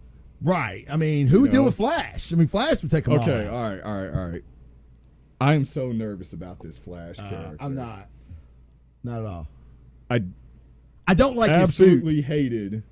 Speaker 1: Right. I mean, who would deal with Flash? I mean, Flash would take him all.
Speaker 2: Okay. All right. I am so nervous about this Flash character.
Speaker 1: I'm not. Not at all.
Speaker 2: I
Speaker 1: don't like
Speaker 2: absolutely hated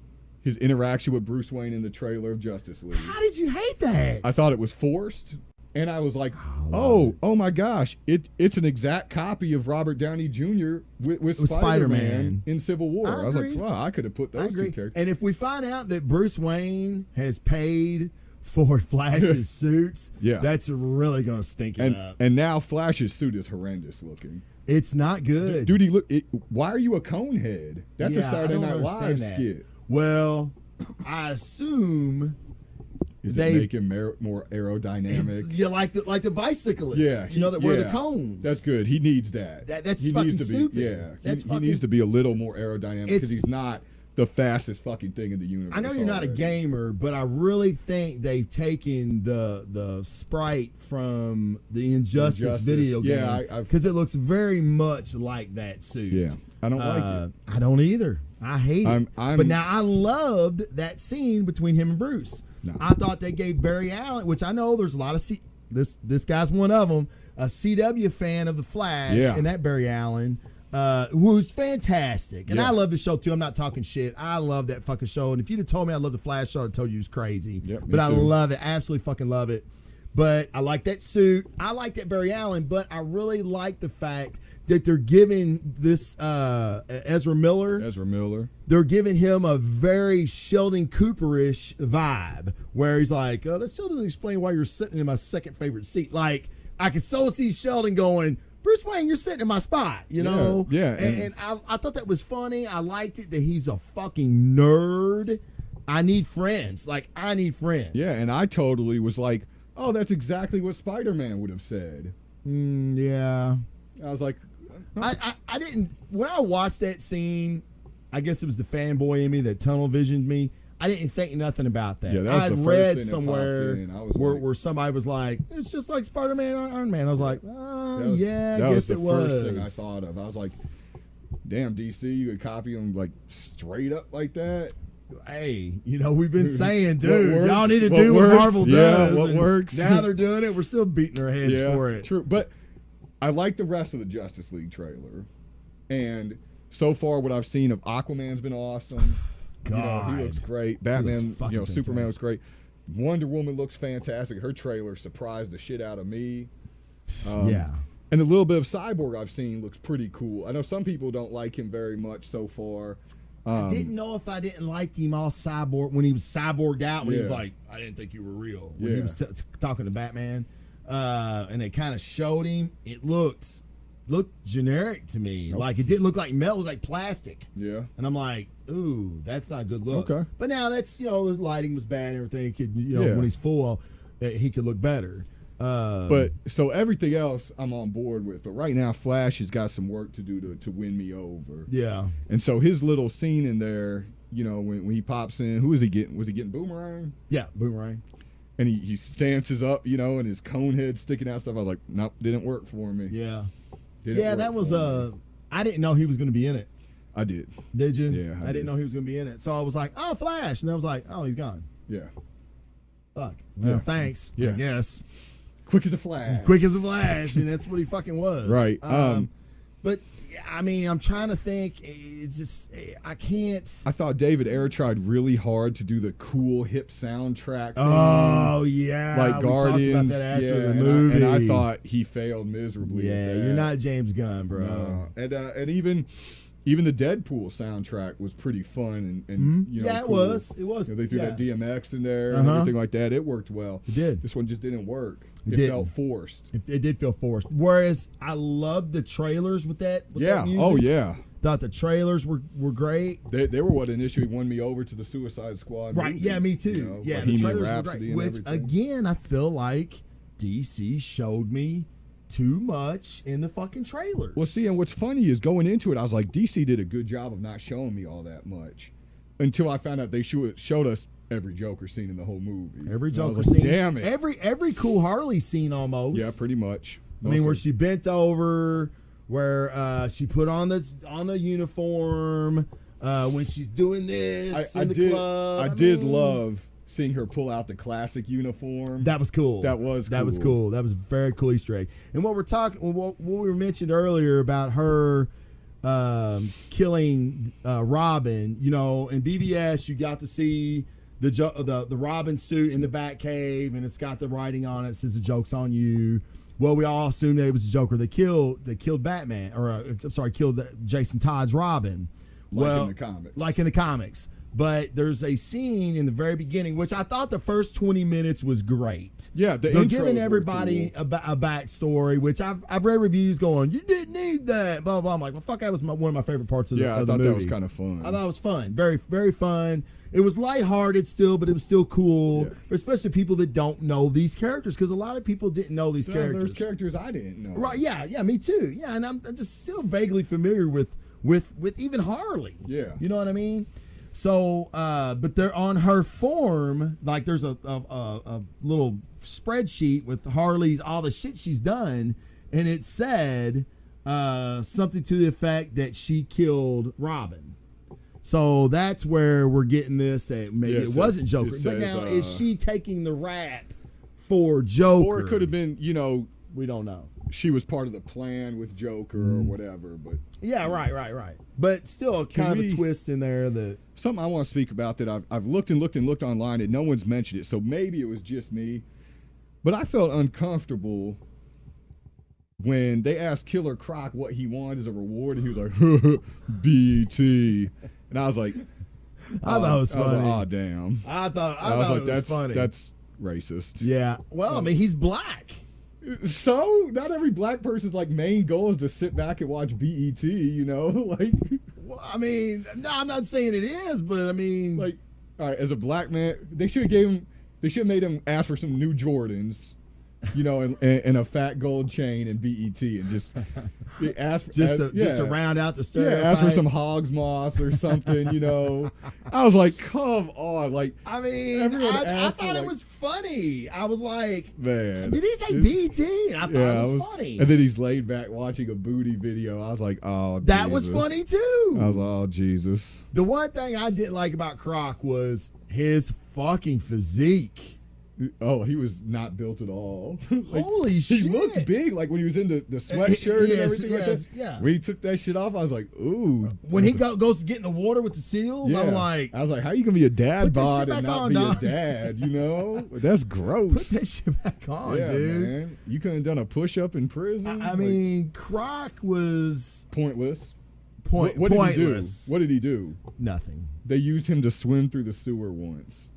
Speaker 2: his interaction with Bruce Wayne in the trailer of Justice League.
Speaker 1: How did you hate that?
Speaker 2: I thought it was forced, and I was like, oh my gosh, it's an exact copy of Robert Downey Jr. with Spider-Man in Civil War. I was like, wow, I could have put those two characters.
Speaker 1: And if we find out that Bruce Wayne has paid for Flash's suits, that's really going to stink it up.
Speaker 2: And now Flash's suit is horrendous looking.
Speaker 1: It's not good.
Speaker 2: Dude, why are you a cone head? That's a Saturday Night Live skit.
Speaker 1: Well, I assume
Speaker 2: is it make him more aerodynamic?
Speaker 1: Yeah, like the bicyclists.
Speaker 2: Yeah,
Speaker 1: that wear the cones.
Speaker 2: That's good. He needs that.
Speaker 1: That's
Speaker 2: he
Speaker 1: fucking
Speaker 2: needs to
Speaker 1: stupid.
Speaker 2: be. Yeah, he needs to be a little more aerodynamic because he's not the fastest fucking thing in the universe.
Speaker 1: I know you're not a gamer, but I really think they've taken the sprite from the Injustice video game because it looks very much like that suit.
Speaker 2: Yeah, I don't like it.
Speaker 1: I don't either. I hate it. But now I loved that scene between him and Bruce. No. I thought they gave Barry Allen, which I know there's a lot of this guy's one of them, a CW fan of the Flash, and that Barry Allen. Who's fantastic. And I love the show, too. I'm not talking shit. I love that fucking show. And if you'd have told me I love the Flash show, I'd have told you it was crazy.
Speaker 2: Yep,
Speaker 1: but I love it. Absolutely fucking love it. But I like that suit. I like that Barry Allen. But I really like the fact that they're giving this Ezra Miller. They're giving him a very Sheldon Cooper-ish vibe. Where he's like, that still doesn't explain why you're sitting in my second favorite seat. Like, I could so see Sheldon going, Bruce Wayne, you're sitting in my spot, you know?
Speaker 2: Yeah.
Speaker 1: And I thought that was funny. I liked it that he's a fucking nerd. I need friends. Like, I need friends.
Speaker 2: Yeah, and I totally was like, oh, that's exactly what Spider-Man would have said.
Speaker 1: Yeah.
Speaker 2: I was like...
Speaker 1: I didn't... When I watched that scene, I guess it was the fanboy in me that tunnel visioned me. I didn't think nothing about that.
Speaker 2: Yeah, that was
Speaker 1: I'd
Speaker 2: the first
Speaker 1: read
Speaker 2: thing
Speaker 1: somewhere where somebody was like, it's just like Spider-Man or Iron Man. I was like, I guess it was.
Speaker 2: That was the first thing I thought of. I was like, damn, DC, you could copy them like straight up like that?
Speaker 1: Hey, we've been saying, dude, y'all need to do what Marvel does.
Speaker 2: Yeah, what works.
Speaker 1: Now they're doing it. We're still beating our heads for it.
Speaker 2: True. But I like the rest of the Justice League trailer. And so far what I've seen of Aquaman's been awesome.
Speaker 1: God.
Speaker 2: He looks great. Batman,
Speaker 1: Superman
Speaker 2: fantastic. Looks great. Wonder Woman looks fantastic. Her trailer surprised the shit out of me.
Speaker 1: Yeah.
Speaker 2: And a little bit of Cyborg I've seen looks pretty cool. I know some people don't like him very much so far.
Speaker 1: I didn't know if I didn't like him all cyborg when he was cyborged out when he was like, I didn't think you were real. When he was talking to Batman. And they kind of showed him. It looked generic to me. Nope. Like, it didn't look like metal, it was like plastic.
Speaker 2: Yeah.
Speaker 1: And I'm like, ooh, that's not a good look.
Speaker 2: Okay.
Speaker 1: But now that's, the lighting was bad and everything. It could, when he's full, he could look better.
Speaker 2: But so everything else I'm on board with. But right now, Flash has got some work to do to win me over.
Speaker 1: Yeah.
Speaker 2: And so his little scene in there, when he pops in, who is he getting? Was he getting Boomerang?
Speaker 1: Yeah, Boomerang.
Speaker 2: And he stances up, and his cone head sticking out stuff. I was like, nope, didn't work for me.
Speaker 1: Yeah. That was I didn't know he was going to be in it.
Speaker 2: I did.
Speaker 1: Did you?
Speaker 2: Yeah.
Speaker 1: I didn't know he was going to be in it. So I was like, oh, Flash. And I was like, oh, he's gone.
Speaker 2: Yeah.
Speaker 1: Fuck. Well, thanks, I guess.
Speaker 2: Quick as a flash.
Speaker 1: Quick as a flash. And that's what he fucking was.
Speaker 2: Right.
Speaker 1: But, I'm trying to think. It's just, I can't.
Speaker 2: I thought David Ayer tried really hard to do the cool hip soundtrack thing.
Speaker 1: Oh, yeah.
Speaker 2: Like Guardians.
Speaker 1: We talked about that after the movie.
Speaker 2: And I thought he failed miserably.
Speaker 1: Yeah, you're not James Gunn, bro.
Speaker 2: No. And even the Deadpool soundtrack was pretty fun and
Speaker 1: it
Speaker 2: cool.
Speaker 1: was. It was.
Speaker 2: They threw that DMX in there and everything like that. It worked well.
Speaker 1: It did.
Speaker 2: This one just didn't work.
Speaker 1: It
Speaker 2: felt forced.
Speaker 1: It did feel forced. Whereas I loved the trailers with that. That music.
Speaker 2: Oh yeah.
Speaker 1: Thought the trailers were great.
Speaker 2: They were what initially won me over to the Suicide Squad.
Speaker 1: Right.
Speaker 2: Movie.
Speaker 1: Yeah. Me too. Yeah. The trailers were great. Which again, I feel like DC showed me too much in the fucking trailers.
Speaker 2: Well, see, and what's funny is going into it, I was like, DC did a good job of not showing me all that much until I found out they showed us every Joker scene in the whole movie.
Speaker 1: Every Joker
Speaker 2: scene.
Speaker 1: Like,
Speaker 2: damn it.
Speaker 1: Every cool Harley scene almost.
Speaker 2: Yeah, pretty much.
Speaker 1: Where she bent over, where she put on the uniform, when she's doing this in the club.
Speaker 2: I did love seeing her pull out the classic uniform.
Speaker 1: That was cool.
Speaker 2: That was
Speaker 1: cool. That was a very cool Easter egg. And what we mentioned earlier about her killing Robin, in BVS you got to see the Robin suit in the Batcave, and it's got the writing on it. It says the joke's on you. Well, we all assumed that it was the Joker that killed Batman, killed Jason Todd's Robin.
Speaker 2: In the comics.
Speaker 1: Like in the comics. But there's a scene in the very beginning, which I thought the first 20 minutes was great.
Speaker 2: Yeah,
Speaker 1: they're giving everybody cool. a backstory, which I've read reviews going, you didn't need that, blah, blah, blah. I'm like, well, fuck, that was one of my favorite parts of the movie.
Speaker 2: Yeah, I thought that was kind of fun.
Speaker 1: I thought it was fun. Very, very fun. It was lighthearted still, but it was still cool, especially people that don't know these characters, because a lot of people didn't know these characters.
Speaker 2: There's characters I didn't know.
Speaker 1: Right, yeah, me too. Yeah, and I'm just still vaguely familiar with even Harley.
Speaker 2: Yeah.
Speaker 1: You know what I mean? So, but they're on her form. Like there's a little spreadsheet with Harley's all the shit she's done, and it said something to the effect that she killed Robin. So that's where we're getting this. That maybe it wasn't Joker, but now is she taking the rap for Joker?
Speaker 2: Or it could have been,
Speaker 1: we don't know.
Speaker 2: She was part of the plan with Joker or whatever, but
Speaker 1: yeah, right. But still, kind of a twist in there that
Speaker 2: something I want to speak about that I've looked and looked online and no one's mentioned it. So maybe it was just me, but I felt uncomfortable when they asked Killer Croc what he wanted as a reward, and he was like, BT. And I was like,
Speaker 1: I thought it was funny.
Speaker 2: I was like, oh, damn.
Speaker 1: I thought it was funny.
Speaker 2: That's racist.
Speaker 1: Yeah. Well, I mean, he's black.
Speaker 2: So not every black person's like main goal is to sit back and watch BET, like.
Speaker 1: Well, I mean, no, I'm not saying it is, but I mean,
Speaker 2: like, all right, as a black man, they should have made him ask for some new Jordans, and a fat gold chain and BET, and just ask
Speaker 1: to round out the stereotype.
Speaker 2: Yeah, ask for some Hogs Moss or something, I was like, come on, like.
Speaker 1: I mean, I thought it was funny. I was like,
Speaker 2: man,
Speaker 1: did he say BET? And I thought it was funny.
Speaker 2: And then he's laid back watching a booty video. I was like, oh,
Speaker 1: that
Speaker 2: Jesus.
Speaker 1: was funny too.
Speaker 2: I was like, oh, Jesus.
Speaker 1: The one thing I didn't like about Croc was his fucking physique.
Speaker 2: Oh, he was not built at all.
Speaker 1: Holy shit.
Speaker 2: He looked big, like when he was in the sweatshirt and everything like that.
Speaker 1: Yeah.
Speaker 2: When he took that shit off, I was like, ooh.
Speaker 1: When he goes to get in the water with the seals, I'm like.
Speaker 2: I was like, how you going to be a dad bod and not be
Speaker 1: dog.
Speaker 2: a dad, That's gross.
Speaker 1: Put that shit back on, dude.
Speaker 2: Man. You couldn't have done a push-up in prison?
Speaker 1: I mean, Croc was.
Speaker 2: Pointless.
Speaker 1: What
Speaker 2: pointless. What did he do?
Speaker 1: Nothing.
Speaker 2: They used him to swim through the sewer once.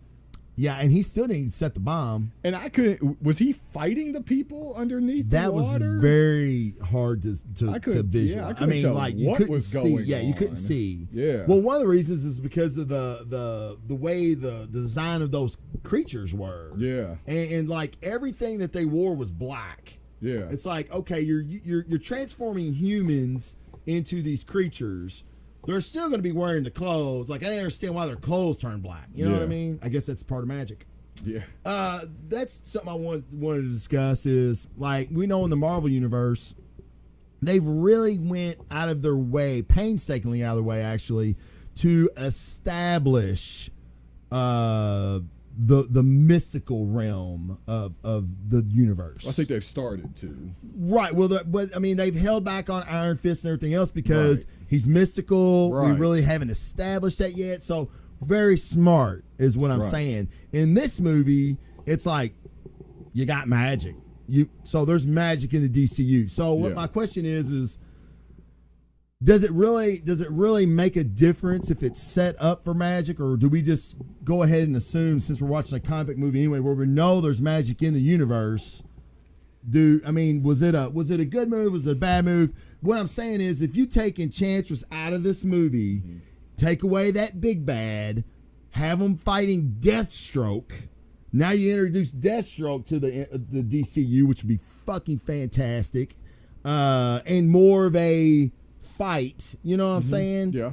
Speaker 1: Yeah, and he still didn't set the bomb.
Speaker 2: And was he fighting the people underneath the water?
Speaker 1: That was very hard to visualize.
Speaker 2: I mean, like, you couldn't see.
Speaker 1: Yeah, you couldn't see.
Speaker 2: Yeah.
Speaker 1: Well, one of the reasons is because of the way the design of those creatures were.
Speaker 2: Yeah.
Speaker 1: And like everything that they wore was black.
Speaker 2: Yeah.
Speaker 1: It's like, okay, you're transforming humans into these creatures. They're still going to be wearing the clothes. Like, I didn't understand why their clothes turned black. You know what I mean? I guess that's part of magic.
Speaker 2: Yeah.
Speaker 1: That's something I wanted to discuss is, like, we know in the Marvel Universe, they've really went out of their way, painstakingly out of their way, actually, to establish the mystical realm of the universe.
Speaker 2: Well, I think they've started to.
Speaker 1: Right. Well, but I mean, they've held back on Iron Fist and everything else because he's mystical. Right. We really haven't established that yet. So very smart is what I'm saying. In this movie, it's like you got magic. So there's magic in the DCU. So what my question is does it really make a difference if it's set up for magic, or do we just go ahead and assume, since we're watching a comic book movie anyway, where we know there's magic in the universe? Was it a good move? Was it a bad move? What I'm saying is, if you take Enchantress out of this movie, take away that big bad, have them fighting Deathstroke. Now you introduce Deathstroke to the DCU, which would be fucking fantastic, and more of a fight, you know what I'm saying?
Speaker 2: Yeah.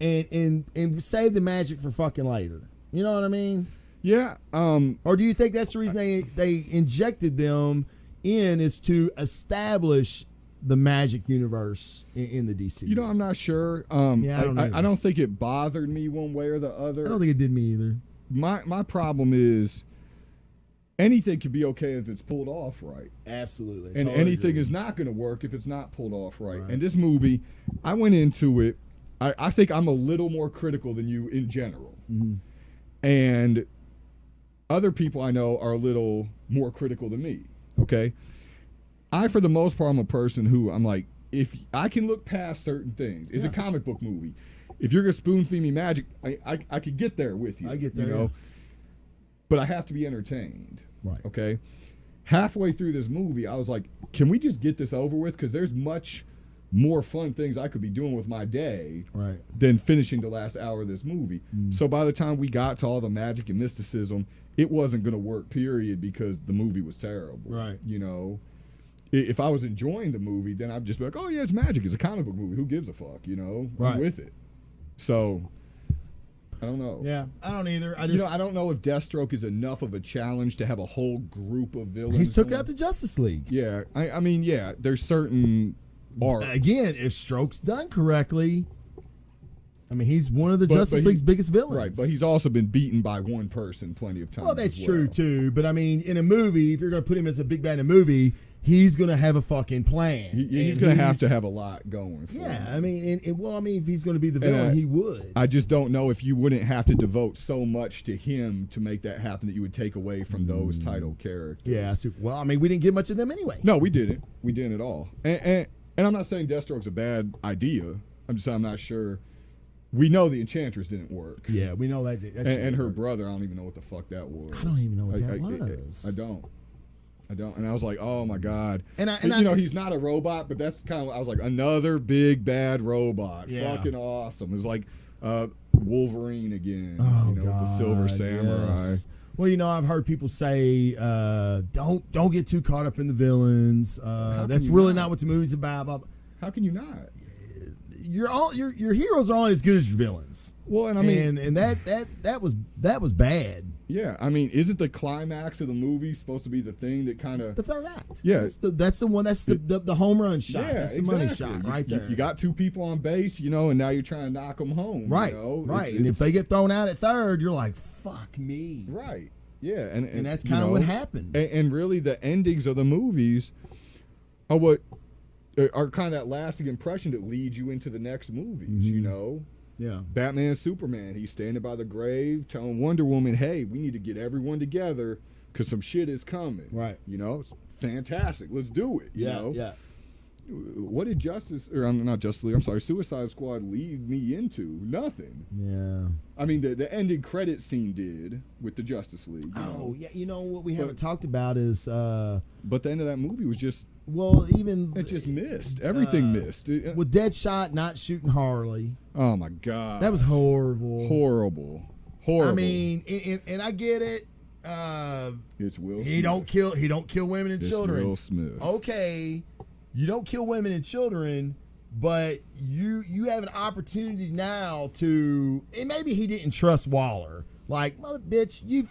Speaker 1: And save the magic for fucking later. You know what I mean?
Speaker 2: Yeah.
Speaker 1: Or do you think that's the reason they injected them in, is to establish the magic universe in the DC?
Speaker 2: I'm not sure. I don't think it bothered me one way or the other.
Speaker 1: I don't think it did me either.
Speaker 2: My problem is anything could be okay if it's pulled off right.
Speaker 1: Absolutely.
Speaker 2: And anything is not going to work if it's not pulled off right. And this movie, I went into it, I think I'm a little more critical than you in general.
Speaker 1: Mm-hmm.
Speaker 2: And other people I know are a little more critical than me, okay? For the most part, I'm a person who I'm like, if I can look past certain things. It's a comic book movie. If you're going to spoon feed me magic, I could get there with you.
Speaker 1: I get there,
Speaker 2: But I have to be entertained.
Speaker 1: Right.
Speaker 2: Okay? Halfway through this movie, I was like, can we just get this over with? Because there's much more fun things I could be doing with my day than finishing the last hour of this movie. So by the time we got to all the magic and mysticism, it wasn't going to work, period, because the movie was terrible.
Speaker 1: Right.
Speaker 2: If I was enjoying the movie, then I'd just be like, oh, yeah, it's magic. It's a comic book movie. Who gives a fuck, I'm with it. So I don't know.
Speaker 1: Yeah, I don't either. I
Speaker 2: don't know if Deathstroke is enough of a challenge to have a whole group of villains.
Speaker 1: He took out the Justice League.
Speaker 2: Yeah, I mean, yeah, there's certain arcs.
Speaker 1: Again, if Stroke's done correctly, I mean, he's one of the Justice League's biggest villains.
Speaker 2: Right, but he's also been beaten by one person plenty of times.
Speaker 1: Well, that's true, too. But, I mean, in a movie, if you're going to put him as a big bad in a movie, he's going to have a fucking plan.
Speaker 2: He's going to have to have a lot going for him.
Speaker 1: I mean, if he's going to be the villain, he would.
Speaker 2: I just don't know if you wouldn't have to devote so much to him to make that happen that you would take away from those title characters.
Speaker 1: Yeah, well, I mean, we didn't get much of them anyway.
Speaker 2: No, we didn't. We didn't at all. And I'm not saying Deathstroke's a bad idea. I'm just saying I'm not sure. We know the Enchantress didn't work.
Speaker 1: Yeah, we know that.
Speaker 2: And her brother, I don't even know what the fuck that was.
Speaker 1: I don't even know what that was.
Speaker 2: I don't. And I was like, oh my God. And he's not a robot, but that's kind of, I was like, another big bad robot. Yeah. Fucking awesome. It's like Wolverine again.
Speaker 1: Oh,
Speaker 2: with the Silver Samurai.
Speaker 1: Yes. Well, I've heard people say, don't get too caught up in the villains. That's really not what the movie's about. Blah, blah.
Speaker 2: How can you not?
Speaker 1: Your heroes are only as good as your villains.
Speaker 2: Well, and I mean,
Speaker 1: and that was bad.
Speaker 2: Yeah, I mean, isn't the climax of the movie supposed to be the thing that kind of
Speaker 1: the third act?
Speaker 2: Yeah,
Speaker 1: that's the one. That's the home run shot.
Speaker 2: Yeah,
Speaker 1: that's the money shot right there.
Speaker 2: You got two people on base, and now you're trying to knock them home.
Speaker 1: Right, right. And if they get thrown out at third, you're like, fuck me.
Speaker 2: Right. Yeah, and
Speaker 1: that's kind of what happened.
Speaker 2: And really, the endings of the movies are what are kind of that lasting impression that leads you into the next movies.
Speaker 1: Yeah.
Speaker 2: Batman and Superman, he's standing by the grave telling Wonder Woman, hey, we need to get everyone together because some shit is coming.
Speaker 1: Right.
Speaker 2: It's fantastic. Let's do it.
Speaker 1: Yeah.
Speaker 2: What did Suicide Squad lead me into? Nothing.
Speaker 1: Yeah.
Speaker 2: I mean, the ending credit scene did with the Justice League.
Speaker 1: Oh, yeah. What we haven't talked about is...
Speaker 2: but the end of that movie was just...
Speaker 1: Well, even...
Speaker 2: It just missed. Everything missed.
Speaker 1: With Deadshot not shooting Harley.
Speaker 2: Oh, my God.
Speaker 1: That was horrible.
Speaker 2: Horrible.
Speaker 1: I mean, and I get it.
Speaker 2: It's Will Smith.
Speaker 1: He don't kill women and children.
Speaker 2: Will Smith.
Speaker 1: Okay. You don't kill women and children, but you have an opportunity now to, and maybe he didn't trust Waller. Like, mother bitch, you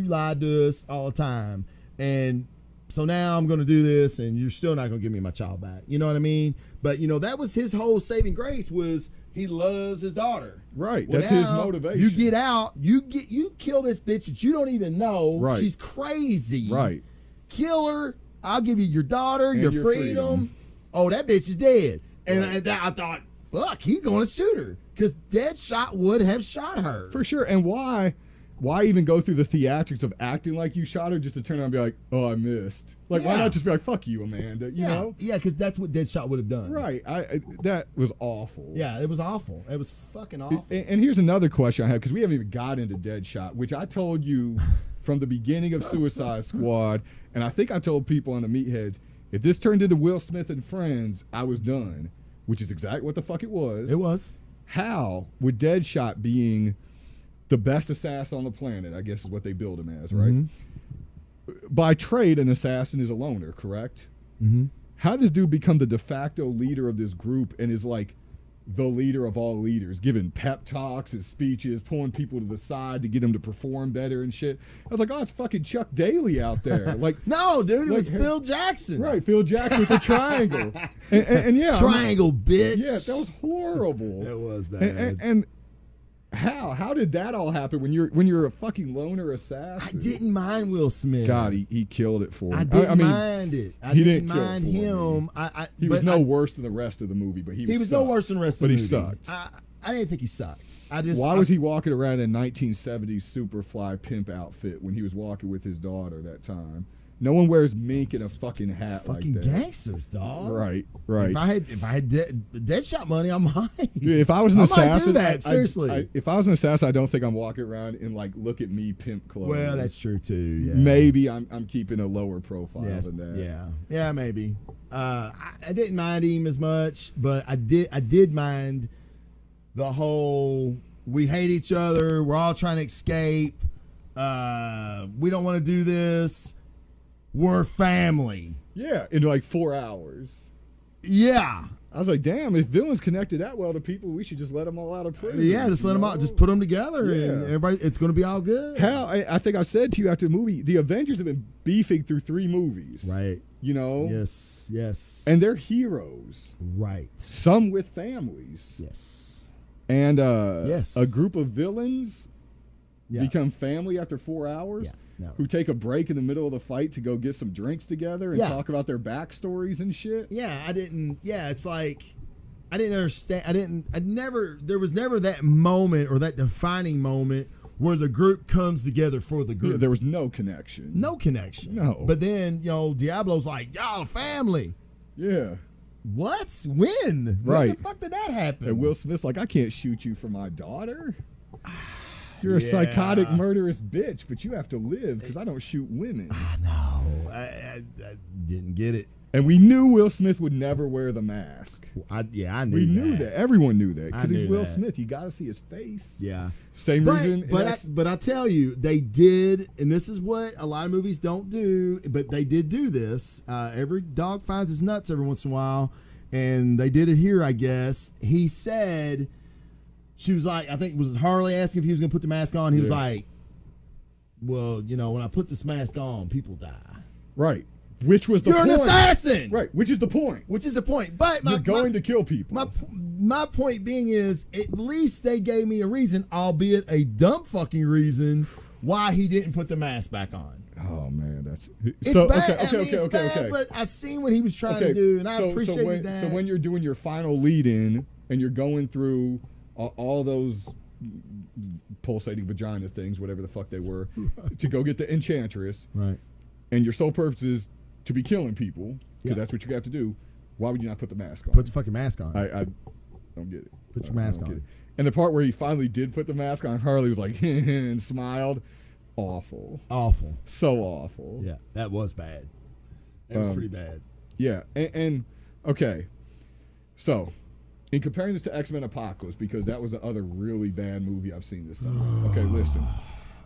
Speaker 1: lied to us all the time. And so now I'm going to do this and you're still not going to give me my child back. You know what I mean? But that was his whole saving grace was he loves his daughter.
Speaker 2: Right. Well, that's his motivation.
Speaker 1: You get out, you kill this bitch that you don't even know.
Speaker 2: Right.
Speaker 1: She's crazy.
Speaker 2: Right.
Speaker 1: Kill her. I'll give you your daughter, your freedom. Oh, that bitch is dead. And I thought, fuck, he's going to shoot her. Because Deadshot would have shot her.
Speaker 2: For sure. And why even go through the theatrics of acting like you shot her just to turn around and be like, oh, I missed? Like, why not just be like, fuck you, Amanda? You know?
Speaker 1: Yeah, because that's what Deadshot would have done.
Speaker 2: Right. That was awful.
Speaker 1: Yeah, it was awful. It was fucking awful.
Speaker 2: And here's another question I have, because we haven't even got into Deadshot, which I told you from the beginning of Suicide Squad, and I think I told people on the Meatheads, if this turned into Will Smith and Friends, I was done, which is exactly what the fuck it was.
Speaker 1: It was.
Speaker 2: How would Deadshot being the best assassin on the planet, I guess is what they build him as, right? Mm-hmm. By trade, an assassin is a loner, correct?
Speaker 1: Mm-hmm.
Speaker 2: How does this dude become the de facto leader of this group and is like the leader of all leaders, giving pep talks and speeches, pulling people to the side to get them to perform better and shit? I was like, oh, it's fucking Chuck Daly out there. Like,
Speaker 1: no, dude, it was Phil Jackson.
Speaker 2: Right, Phil Jackson with the triangle. And yeah.
Speaker 1: Triangle, bitch.
Speaker 2: Yeah, that was horrible.
Speaker 1: It was bad.
Speaker 2: And how did that all happen when you're a fucking loner assassin?
Speaker 1: I didn't mind Will Smith.
Speaker 2: God, he killed it for me.
Speaker 1: I didn't mind it. I didn't mind him.
Speaker 2: He was no worse than the rest of the movie, but he was
Speaker 1: no worse than the rest of the movie.
Speaker 2: But he sucked.
Speaker 1: I didn't think he sucked.
Speaker 2: Why was he walking around in a 1970s Superfly pimp outfit when he was walking with his daughter that time? No one wears mink and a fucking hat
Speaker 1: fucking
Speaker 2: like that.
Speaker 1: Gangsters, dog.
Speaker 2: Right.
Speaker 1: If I had Deadshot money, I might.
Speaker 2: Dude, if I was an assassin,
Speaker 1: might do that, seriously.
Speaker 2: If I was an assassin, I don't think I'm walking around in like look at me pimp clothes.
Speaker 1: Well, that's true too. Yeah.
Speaker 2: Maybe I'm keeping a lower profile than that.
Speaker 1: Yeah, maybe. I didn't mind him as much, but I did mind the whole we hate each other. We're all trying to escape. We don't want to do this. We're family.
Speaker 2: Yeah, in like 4 hours.
Speaker 1: Yeah.
Speaker 2: I was like, damn, if villains connected that well to people, we should just let them all out of prison.
Speaker 1: Yeah, just let them out. Just put them together,
Speaker 2: Yeah.
Speaker 1: and everybody. It's going to be all good.
Speaker 2: Hell, I think I said to you after the movie, the Avengers have been beefing through 3 movies.
Speaker 1: Right.
Speaker 2: You know?
Speaker 1: Yes.
Speaker 2: And they're heroes.
Speaker 1: Right.
Speaker 2: Some with families.
Speaker 1: Yes.
Speaker 2: And
Speaker 1: Yes.
Speaker 2: a group of villains
Speaker 1: Yeah.
Speaker 2: become family after 4 hours.
Speaker 1: Yeah. No.
Speaker 2: Who take a break in the middle of the fight to go get some drinks together and
Speaker 1: Yeah.
Speaker 2: talk about their backstories and shit.
Speaker 1: Yeah, I didn't. Yeah, it's like I didn't understand. There was never that moment or that defining moment where the group comes together for the group.
Speaker 2: Yeah, there was no connection.
Speaker 1: No connection.
Speaker 2: No.
Speaker 1: But then, Diablo's like, y'all a family.
Speaker 2: Yeah.
Speaker 1: What? When?
Speaker 2: Right.
Speaker 1: When the fuck did that happen?
Speaker 2: And Will Smith's like, I can't shoot you for my daughter. You're a
Speaker 1: Yeah.
Speaker 2: psychotic, murderous bitch, but you have to live because I don't shoot women.
Speaker 1: I know. I didn't get it.
Speaker 2: And we knew Will Smith would never wear the mask.
Speaker 1: I knew
Speaker 2: We knew that. Everyone knew that because
Speaker 1: I
Speaker 2: he's
Speaker 1: knew
Speaker 2: Will
Speaker 1: that.
Speaker 2: Smith. You got to see his face.
Speaker 1: Yeah.
Speaker 2: Same reason.
Speaker 1: But I tell you, they did, and this is what a lot of movies don't do, but they did do this. Every dog finds his nuts every once in a while, and they did it here, I guess. He said, she was like, I think it was Harley asking if he was going to put the mask on. He was like, well, when I put this mask on, people die.
Speaker 2: Right. Which was the
Speaker 1: You're
Speaker 2: point.
Speaker 1: an assassin.
Speaker 2: Right. Which is the point.
Speaker 1: Which is the point. But
Speaker 2: You're going to kill people.
Speaker 1: My point being is, at least they gave me a reason, albeit a dumb fucking reason, why he didn't put the mask back on.
Speaker 2: Oh man, that's
Speaker 1: It's
Speaker 2: so
Speaker 1: bad.
Speaker 2: okay.
Speaker 1: But I seen what he was trying to do, and I appreciated that.
Speaker 2: So when you're doing your final lead-in and you're going through all those pulsating vagina things, whatever the fuck they were, to go get the Enchantress,
Speaker 1: right?
Speaker 2: And your sole purpose is to be killing people because
Speaker 1: Yeah.
Speaker 2: that's what you have to do. Why would you not put the mask on?
Speaker 1: Put the fucking mask on.
Speaker 2: I don't get it.
Speaker 1: Put your mask
Speaker 2: I don't
Speaker 1: on.
Speaker 2: get it. And the part where he finally did put the mask on, Harley was like and smiled. Awful.
Speaker 1: Awful.
Speaker 2: So awful.
Speaker 1: Yeah, that was bad. That was pretty bad.
Speaker 2: Yeah, and okay, so in comparing this to X-Men Apocalypse, because that was the other really bad movie I've seen this summer. Okay, listen,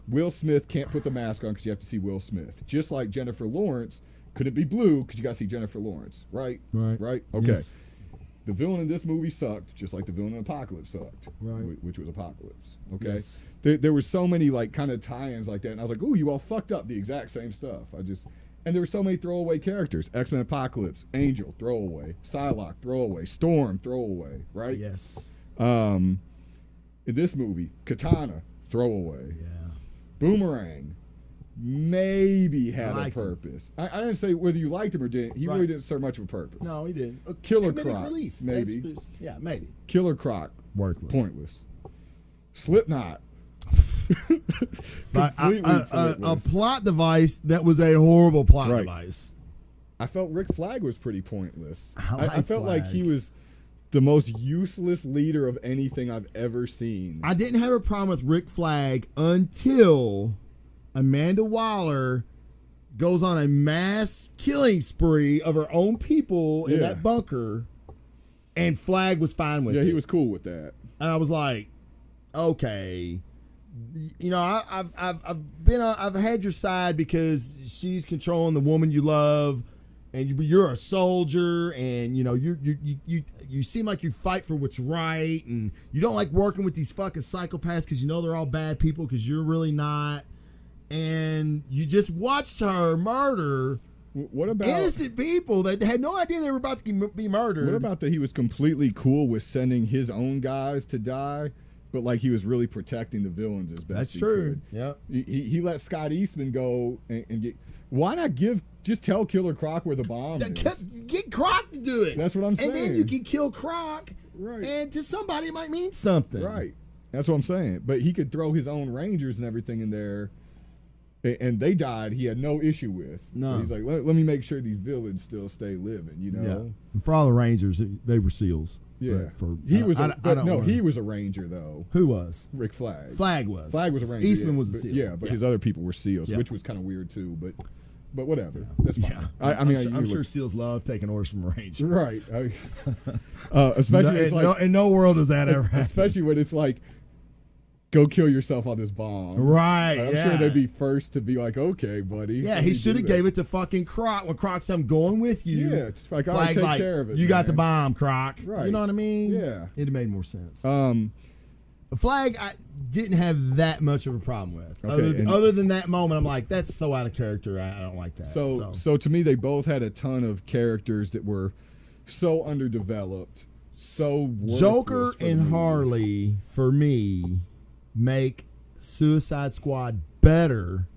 Speaker 2: Will Smith can't put the mask on because you have to see Will Smith. Just like Jennifer Lawrence couldn't be blue because you got to see Jennifer Lawrence, right?
Speaker 1: Right.
Speaker 2: Okay.
Speaker 1: Yes.
Speaker 2: The villain in this movie sucked, just like the villain in Apocalypse sucked,
Speaker 1: Right.
Speaker 2: which was Apocalypse. Okay,
Speaker 1: Yes.
Speaker 2: there were so many like kind of tie-ins like that, and I was like, "Ooh, you all fucked up the exact same stuff." And there were so many throwaway characters: X-Men Apocalypse, Angel, throwaway; Psylocke, throwaway; Storm, throwaway. Right?
Speaker 1: Yes.
Speaker 2: In this movie, Katana, throwaway;
Speaker 1: Yeah.
Speaker 2: Boomerang, maybe had a
Speaker 1: liked him.
Speaker 2: purpose. I didn't say whether you liked him or didn't. He
Speaker 1: Right.
Speaker 2: really didn't serve much of a purpose.
Speaker 1: No, he didn't.
Speaker 2: Killer
Speaker 1: Comedic
Speaker 2: Croc,
Speaker 1: relief.
Speaker 2: maybe.
Speaker 1: Yeah, maybe.
Speaker 2: Killer Croc,
Speaker 1: Worthless.
Speaker 2: pointless. Slipknot,
Speaker 1: But
Speaker 2: completely
Speaker 1: a
Speaker 2: pointless.
Speaker 1: plot device that was a horrible plot
Speaker 2: Right.
Speaker 1: device.
Speaker 2: I felt Rick Flag was pretty pointless.
Speaker 1: I
Speaker 2: I
Speaker 1: like
Speaker 2: felt like he
Speaker 1: Flag.
Speaker 2: was the most useless leader of anything I've ever seen.
Speaker 1: I didn't have a problem with Rick Flag until Amanda Waller goes on a mass killing spree of her own people in
Speaker 2: Yeah.
Speaker 1: that bunker, and Flag was fine with it.
Speaker 2: Yeah, he was cool with that.
Speaker 1: And I was like, okay, I've had your side because she's controlling the woman you love, and you're a soldier, and you seem like you fight for what's right, and you don't like working with these fucking psychopaths because they're all bad people because you're really not, and you just watched her murder
Speaker 2: What about
Speaker 1: innocent people that had no idea they were about to be murdered.
Speaker 2: What about that he was completely cool with sending his own guys to die, but like he was really protecting the villains as best
Speaker 1: That's
Speaker 2: he
Speaker 1: true.
Speaker 2: could?
Speaker 1: Yep.
Speaker 2: He let Scott Eastman go and get. Why not just tell Killer Croc where the bomb is?
Speaker 1: Get Croc to do it.
Speaker 2: That's what I'm saying.
Speaker 1: And then you can kill Croc,
Speaker 2: Right.
Speaker 1: and to somebody it might mean something.
Speaker 2: Right. That's what I'm saying. But he could throw his own Rangers and everything in there, and they died. He had no issue with.
Speaker 1: No.
Speaker 2: He's like, let me make sure these villains still stay living.
Speaker 1: Yeah. And for all the Rangers, they were SEALs.
Speaker 2: Yeah.
Speaker 1: But
Speaker 2: He was a Ranger though.
Speaker 1: Who was?
Speaker 2: Rick Flag.
Speaker 1: Flag was.
Speaker 2: Flag was a Ranger.
Speaker 1: Eastman
Speaker 2: yeah.
Speaker 1: was a
Speaker 2: But-
Speaker 1: SEAL.
Speaker 2: Yeah, but his other people were SEALs,
Speaker 1: Yeah.
Speaker 2: which was kind of weird too. But whatever. That's fine.
Speaker 1: Yeah.
Speaker 2: I'm
Speaker 1: sure SEALs love taking orders from a Ranger.
Speaker 2: Right. Especially it's like
Speaker 1: in no world does that ever happen.
Speaker 2: especially when it's like go kill yourself on this bomb.
Speaker 1: Right.
Speaker 2: I'm sure they'd be first to be like, okay, buddy.
Speaker 1: Yeah, he should have gave it to fucking Croc. When Croc said, I'm going with you.
Speaker 2: Yeah, just like, all right, take care of it.
Speaker 1: You got the bomb, Croc.
Speaker 2: Right.
Speaker 1: You know what I mean?
Speaker 2: Yeah.
Speaker 1: It'd have made more sense.
Speaker 2: A
Speaker 1: Flag, I didn't have that much of a problem with.
Speaker 2: Okay,
Speaker 1: Other than that moment, I'm like, that's so out of character. I don't like that.
Speaker 2: So to me, they both had a ton of characters that were so underdeveloped, so worthless.
Speaker 1: Joker and Harley, for me, make Suicide Squad better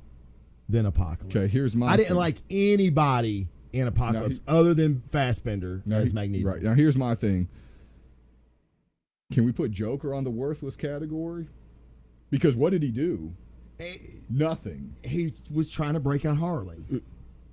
Speaker 1: than Apocalypse.
Speaker 2: Okay, here's my
Speaker 1: I didn't
Speaker 2: thing.
Speaker 1: like anybody in Apocalypse other than Fassbender as Magneto.
Speaker 2: Right, now here's my thing. Can we put Joker on the worthless category? Because what did he do? Nothing.
Speaker 1: He was trying to break out Harley.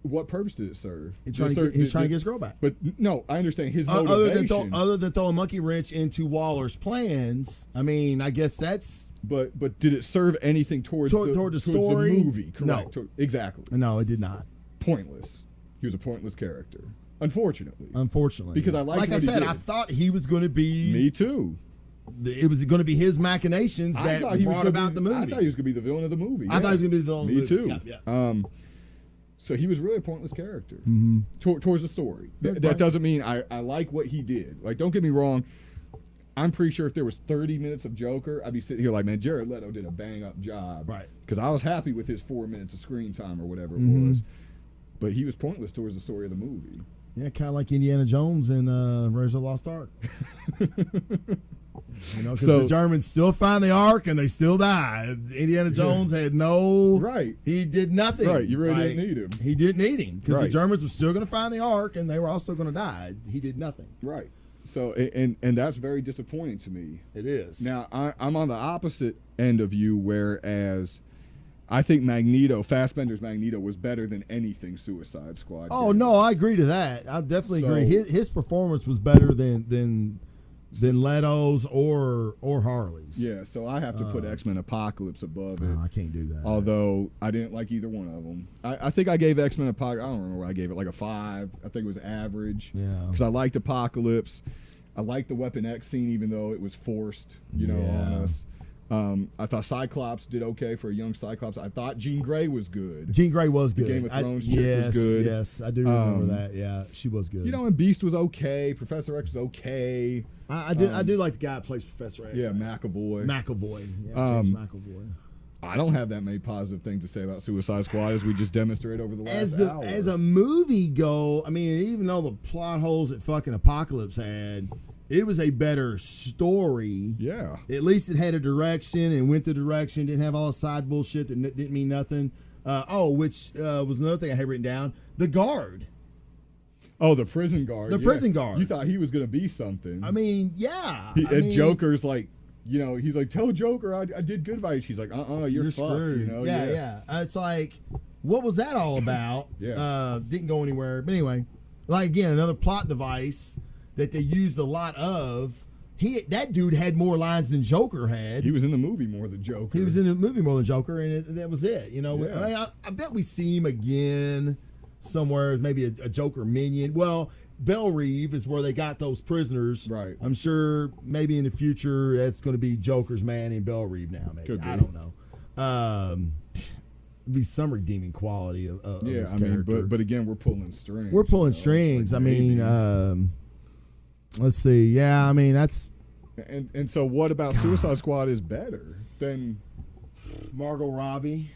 Speaker 2: What purpose did it serve?
Speaker 1: He's trying to get his girl back.
Speaker 2: But no, I understand his motivation.
Speaker 1: Other than throwing a monkey wrench into Waller's plans, I mean, I guess that's.
Speaker 2: But did it serve anything towards
Speaker 1: the story?
Speaker 2: The movie? Correct.
Speaker 1: No,
Speaker 2: exactly.
Speaker 1: No, it did not.
Speaker 2: Pointless. He was a pointless character. Unfortunately.
Speaker 1: Because
Speaker 2: like
Speaker 1: I said, I thought he was going to be.
Speaker 2: Me too.
Speaker 1: It was going to be his machinations that brought about the movie.
Speaker 2: I thought he was going to be the villain of the movie.
Speaker 1: I thought he was going to be the villain of the movie.
Speaker 2: Me too.
Speaker 1: Yeah.
Speaker 2: So he was really a pointless character
Speaker 1: Mm-hmm.
Speaker 2: towards the story. That doesn't mean I like what he did. Like, don't get me wrong. I'm pretty sure if there was 30 minutes of Joker, I'd be sitting here like, man, Jared Leto did a bang-up job.
Speaker 1: Right.
Speaker 2: Because I was happy with his 4 minutes of screen time or whatever it was. But he was pointless towards the story of the movie.
Speaker 1: Yeah, kind of like Indiana Jones in Raiders of the Lost Ark. You know, because the Germans still find the Ark and they still die. Indiana Jones had no.
Speaker 2: Right.
Speaker 1: He did nothing.
Speaker 2: Right. You really didn't need him.
Speaker 1: He didn't need him because the
Speaker 2: Right.
Speaker 1: Germans were still going to find the Ark and they were also going to die. He did nothing.
Speaker 2: Right. So, and that's very disappointing to me.
Speaker 1: It is.
Speaker 2: Now, I'm on the opposite end of you, whereas I think Fassbender's Magneto was better than anything Suicide Squad
Speaker 1: Oh,
Speaker 2: did.
Speaker 1: no, I agree to that. I definitely agree. His performance was better than Leto's or Harley's.
Speaker 2: Yeah, so I have to put X-Men Apocalypse above it.
Speaker 1: I can't do that.
Speaker 2: Although I didn't like either one of them. I think I gave X-Men Apocalypse, I don't remember what I gave it, like a 5. I think it was average.
Speaker 1: Yeah.
Speaker 2: Because I liked Apocalypse. I liked the Weapon X scene, even though it was forced, on us. I thought Cyclops did okay for a young Cyclops. I thought Jean Grey was good.
Speaker 1: Jean Grey was good.
Speaker 2: The Game of Thrones chick was good.
Speaker 1: Yes, I do remember that. Yeah, she was good.
Speaker 2: And Beast was okay. Professor X was okay.
Speaker 1: I do like the guy that plays Professor X.
Speaker 2: Yeah, McAvoy.
Speaker 1: Yeah, James McAvoy.
Speaker 2: I don't have that many positive things to say about Suicide Squad, as we just demonstrated over the last hour.
Speaker 1: As a movie go, I mean, even though the plot holes that fucking Apocalypse had, it was a better story.
Speaker 2: Yeah.
Speaker 1: At least it had a direction and went the direction. Didn't have all the side bullshit that didn't mean nothing. Which was another thing I had written down. The guard.
Speaker 2: Oh, the prison guard.
Speaker 1: The prison guard.
Speaker 2: You thought he was going to be something.
Speaker 1: I mean, yeah.
Speaker 2: Joker's like, he's like, tell Joker I did good by you. She's like, you're fucked.
Speaker 1: Screwed. Yeah. It's like, what was that all about?
Speaker 2: Yeah.
Speaker 1: Didn't go anywhere. But anyway, like, again, another plot device that they used a lot of. That dude had more lines than Joker had.
Speaker 2: He was in the movie more than Joker.
Speaker 1: He was in the movie more than Joker, and that was it. Yeah. I bet we see him again somewhere, maybe a Joker minion. Well, Belle Reve is where they got those prisoners.
Speaker 2: Right.
Speaker 1: I'm sure maybe in the future that's going to be Joker's man in Belle Reve now. Maybe. I don't know. Be some redeeming quality of his character.
Speaker 2: but again, we're pulling strings.
Speaker 1: We're pulling strings. Like let's see. Yeah, I mean that's.
Speaker 2: And so, what about Suicide Squad is better than
Speaker 1: Margot Robbie?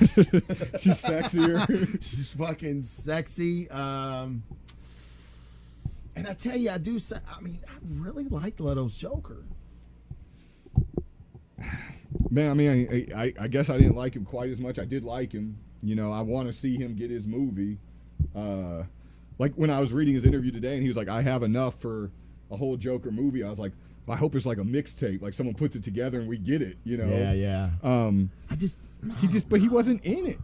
Speaker 2: She's sexier.
Speaker 1: She's fucking sexy. And I tell you, I really liked Leto's Joker.
Speaker 2: Man, I mean, I guess I didn't like him quite as much. I did like him. I want to see him get his movie. Like when I was reading his interview today, and he was like, "I have enough for a whole Joker movie." I was like, I hope it's like a mixtape, like someone puts it together and we get it.
Speaker 1: Yeah.
Speaker 2: But he wasn't in it.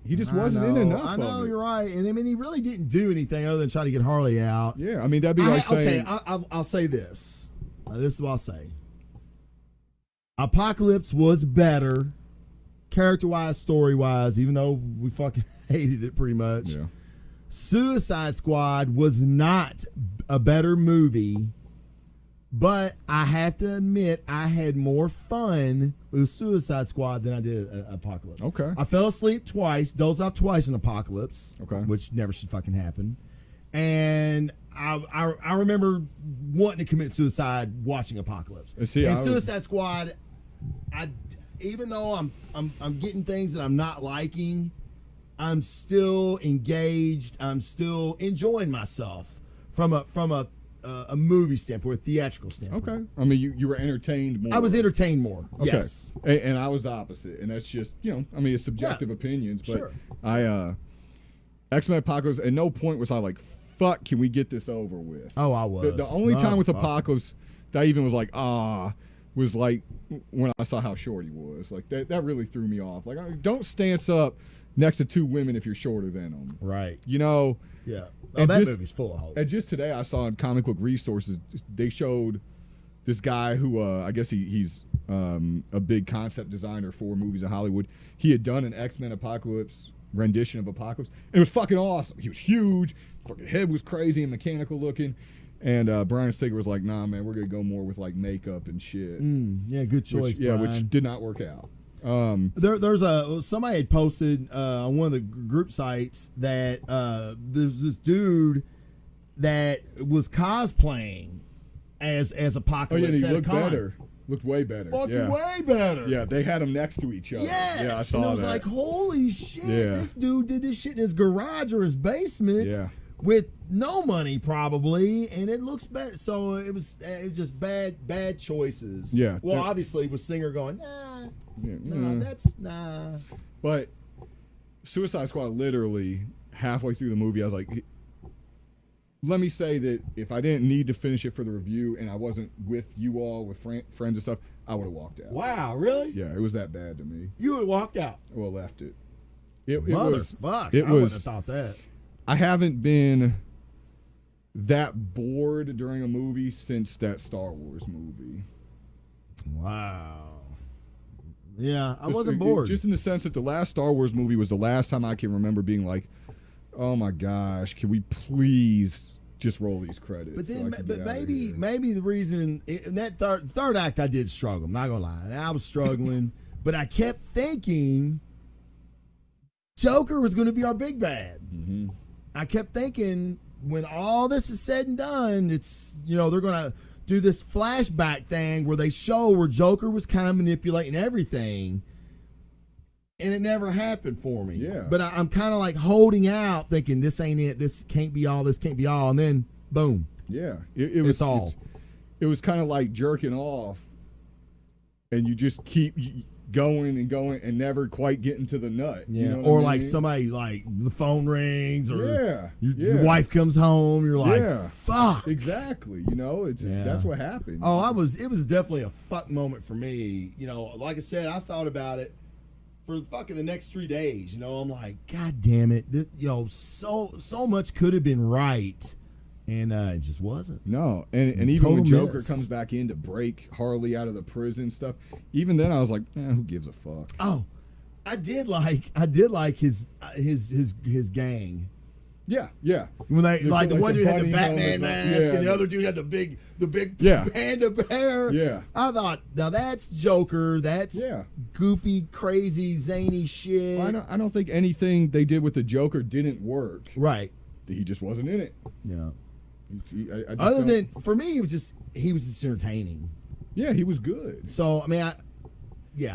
Speaker 2: He just wasn't in enough.
Speaker 1: I know,
Speaker 2: of it.
Speaker 1: you're right. And I mean, he really didn't do anything other than try to get Harley out.
Speaker 2: Yeah, I mean, that'd be like saying.
Speaker 1: Okay, I'll say this. This is what I'll say. Apocalypse was better, character-wise, story-wise, even though we fucking hated it pretty much.
Speaker 2: Yeah.
Speaker 1: Suicide Squad was not a better movie, but I have to admit I had more fun It was Suicide Squad. Then I did Apocalypse.
Speaker 2: Okay.
Speaker 1: I fell asleep twice, dozed off twice in Apocalypse.
Speaker 2: Okay.
Speaker 1: Which never should fucking happen. And I remember wanting to commit suicide watching Apocalypse.
Speaker 2: See,
Speaker 1: Suicide Squad, even though I'm getting things that I'm not liking, I'm still engaged. I'm still enjoying myself from a movie standpoint, a theatrical standpoint.
Speaker 2: Okay. I mean, you were entertained more.
Speaker 1: I was entertained more.
Speaker 2: Okay.
Speaker 1: Yes.
Speaker 2: And I was the opposite, and that's just it's subjective opinions. But
Speaker 1: sure.
Speaker 2: X-Men Apocalypse, at no point was I like, fuck, can we get this over with?
Speaker 1: Oh, I was.
Speaker 2: The only time with Apocalypse that I even was like, was like when I saw how short he was. Like that really threw me off. Like, don't stance up next to two women if you're shorter than them.
Speaker 1: Right.
Speaker 2: Yeah.
Speaker 1: Oh, that movie's full of hope.
Speaker 2: And just today I saw in Comic Book Resources, they showed this guy who I guess he's a big concept designer for movies in Hollywood. He had done an X-Men Apocalypse rendition of Apocalypse. And it was fucking awesome. He was huge. Fucking head was crazy and mechanical looking. And Brian Singer was like, nah, man, we're going to go more with like makeup and shit.
Speaker 1: Yeah, good choice, Brian.
Speaker 2: Which did not work out.
Speaker 1: There's somebody had posted on one of the group sites that there's this dude that was cosplaying as Apocalypse.
Speaker 2: Oh, yeah, he
Speaker 1: at
Speaker 2: looked
Speaker 1: a con.
Speaker 2: better. Looked way better.
Speaker 1: Fucking way better.
Speaker 2: Yeah, they had them next to each other.
Speaker 1: Yes.
Speaker 2: Yeah, I saw
Speaker 1: and I was
Speaker 2: that.
Speaker 1: like, holy shit,
Speaker 2: Yeah.
Speaker 1: this dude did this shit in his garage or his basement.
Speaker 2: Yeah.
Speaker 1: With no money probably, and it looks better. So it was just bad choices.
Speaker 2: Yeah.
Speaker 1: Well, obviously with Singer going, nah.
Speaker 2: But Suicide Squad, literally halfway through the movie, I was like, let me say that if I didn't need to finish it for the review and I wasn't with you all, with friends and stuff, I would have walked out.
Speaker 1: Wow, really?
Speaker 2: Yeah, it was that bad to me.
Speaker 1: You would have walked out.
Speaker 2: Well, left it.
Speaker 1: Motherfuck.
Speaker 2: I
Speaker 1: wouldn't have thought that.
Speaker 2: I haven't been that bored during a movie since that Star Wars movie.
Speaker 1: Wow. Yeah, I wasn't bored.
Speaker 2: Just in the sense that the last Star Wars movie was the last time I can remember being like, oh my gosh, can we please just roll these credits?
Speaker 1: But then, maybe the reason in that third act I did struggle. I'm not gonna lie, I was struggling, but I kept thinking Joker was going to be our big bad.
Speaker 2: Mm-hmm.
Speaker 1: I kept thinking when all this is said and done, it's they're going to do this flashback thing where they show where Joker was kind of manipulating everything. And it never happened for me.
Speaker 2: Yeah.
Speaker 1: But I'm kind of like holding out, thinking this ain't it. This can't be all. This can't be all. And then, boom.
Speaker 2: Yeah. It was all. It was kind of like jerking off, and you just keep going and never quite getting to the nut.
Speaker 1: Yeah.
Speaker 2: You know
Speaker 1: or
Speaker 2: what I
Speaker 1: like
Speaker 2: mean?
Speaker 1: somebody, like the phone rings, or
Speaker 2: your
Speaker 1: your wife comes home. You're like, fuck.
Speaker 2: Exactly. That's what happened.
Speaker 1: Oh, it was definitely a fuck moment for me. Like I said, I thought about it for fucking the next 3 days. I'm like, God damn it. So much could have been right. And it just wasn't.
Speaker 2: No, and even when Joker
Speaker 1: miss.
Speaker 2: comes back in to break Harley out of the prison stuff, even then I was like, who gives a fuck?
Speaker 1: Oh, I did like his gang.
Speaker 2: Yeah.
Speaker 1: When they like the one dude had the
Speaker 2: bunny
Speaker 1: Batman
Speaker 2: helmets,
Speaker 1: mask, and the other dude had the big panda bear.
Speaker 2: Yeah.
Speaker 1: I thought, now that's Joker. That's goofy, crazy, zany shit.
Speaker 2: I don't think anything they did with the Joker didn't work.
Speaker 1: Right.
Speaker 2: He just wasn't in it.
Speaker 1: Yeah.
Speaker 2: I
Speaker 1: Other than, for me, he was just entertaining.
Speaker 2: Yeah, he was good.
Speaker 1: So, I mean,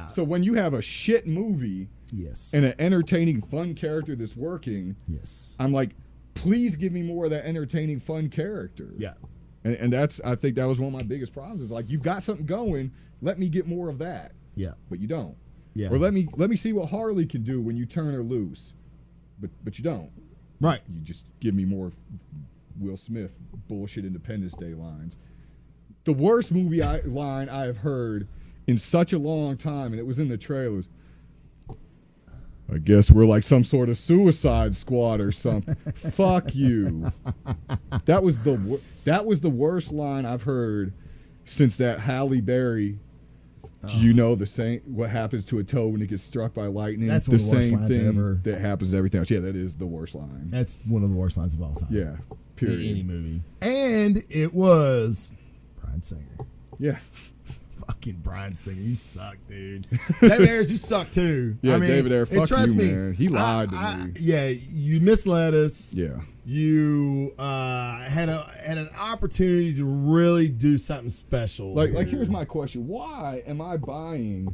Speaker 2: So when you have a shit movie,
Speaker 1: yes,
Speaker 2: and an entertaining, fun character that's working,
Speaker 1: yes,
Speaker 2: I'm like, please give me more of that entertaining, fun character.
Speaker 1: Yeah.
Speaker 2: And I think that was one of my biggest problems. Is like, you've got something going, let me get more of that.
Speaker 1: Yeah.
Speaker 2: But you don't.
Speaker 1: Yeah.
Speaker 2: Or let me see what Harley can do when you turn her loose. But you don't.
Speaker 1: Right.
Speaker 2: You just give me more Will Smith bullshit Independence Day lines. The worst movie line I have heard in such a long time, and it was in the trailers. I guess we're like some sort of Suicide Squad or something. Fuck you. That was the worst line I've heard since that Halle Berry. Do you know what happens to a toe when it gets struck by lightning?
Speaker 1: That's
Speaker 2: the
Speaker 1: one of the worst
Speaker 2: same
Speaker 1: lines
Speaker 2: thing
Speaker 1: ever.
Speaker 2: that happens to everything else. Yeah, that is the worst line.
Speaker 1: That's one of the worst lines of all time.
Speaker 2: Yeah, period.
Speaker 1: In any movie. And it was Brian Singer.
Speaker 2: Yeah.
Speaker 1: Fucking Bryan Singer, you suck, dude. David Ayers, you suck too.
Speaker 2: Yeah,
Speaker 1: I mean,
Speaker 2: David Ayer, fuck
Speaker 1: trust
Speaker 2: you,
Speaker 1: me,
Speaker 2: man. He lied to me.
Speaker 1: Yeah, you misled us.
Speaker 2: Yeah.
Speaker 1: You had an opportunity to really do something special.
Speaker 2: Like here's my question. Why am I buying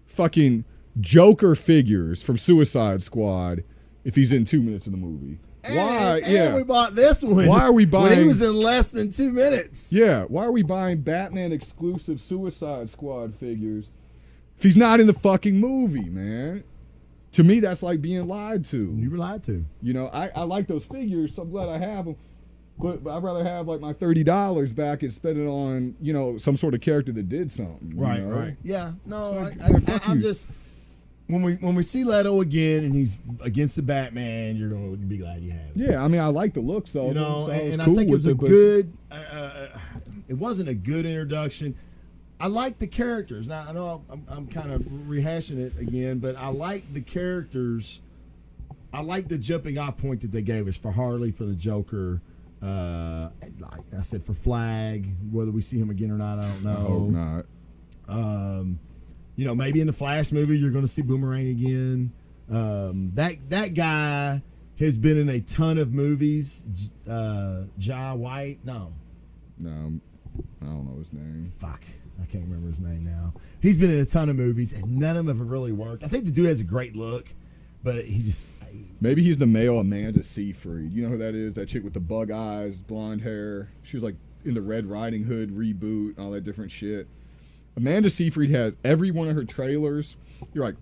Speaker 2: fucking Joker figures from Suicide Squad if he's in 2 minutes of the movie? Why?
Speaker 1: And we bought this one.
Speaker 2: Why are we buying?
Speaker 1: When he was in less than 2 minutes.
Speaker 2: Yeah. Why are we buying Batman exclusive Suicide Squad figures if he's not in the fucking movie, man? To me, that's like being lied to.
Speaker 1: You were lied to.
Speaker 2: You know, I like those figures, so I'm glad I have them. But I'd rather have like my $30 back and spend it on, you know, some sort of character that did something.
Speaker 1: Right,
Speaker 2: you know?
Speaker 1: right. Yeah. No,
Speaker 2: So,
Speaker 1: I'm just when we see Leto again and he's against the Batman, you're gonna be glad you have it.
Speaker 2: Yeah, I mean, I like the looks of
Speaker 1: You
Speaker 2: it.
Speaker 1: know,
Speaker 2: So
Speaker 1: and I
Speaker 2: cool
Speaker 1: think it was
Speaker 2: with
Speaker 1: a
Speaker 2: but-
Speaker 1: good. It wasn't a good introduction. I like the characters. Now I know I'm kind of rehashing it again, but I like the characters. I like the jumping off point that they gave us for Harley, for the Joker. Like I said, for Flag. Whether we see him again or not, I don't know.
Speaker 2: I hope not.
Speaker 1: You know, maybe in the Flash movie you're going to see Boomerang again. That guy has been in a ton of movies. Jai White, no,
Speaker 2: I don't know his name.
Speaker 1: fuck, I can't remember his name now. He's been in a ton of movies, and none of them have really worked. I think the dude has a great look, but he just.
Speaker 2: Maybe he's the male Amanda Seyfried. You know who that is? That chick with the bug eyes, blonde hair. She was like in the Red Riding Hood reboot, all that different shit. Amanda Seyfried has every one of her trailers. You're like,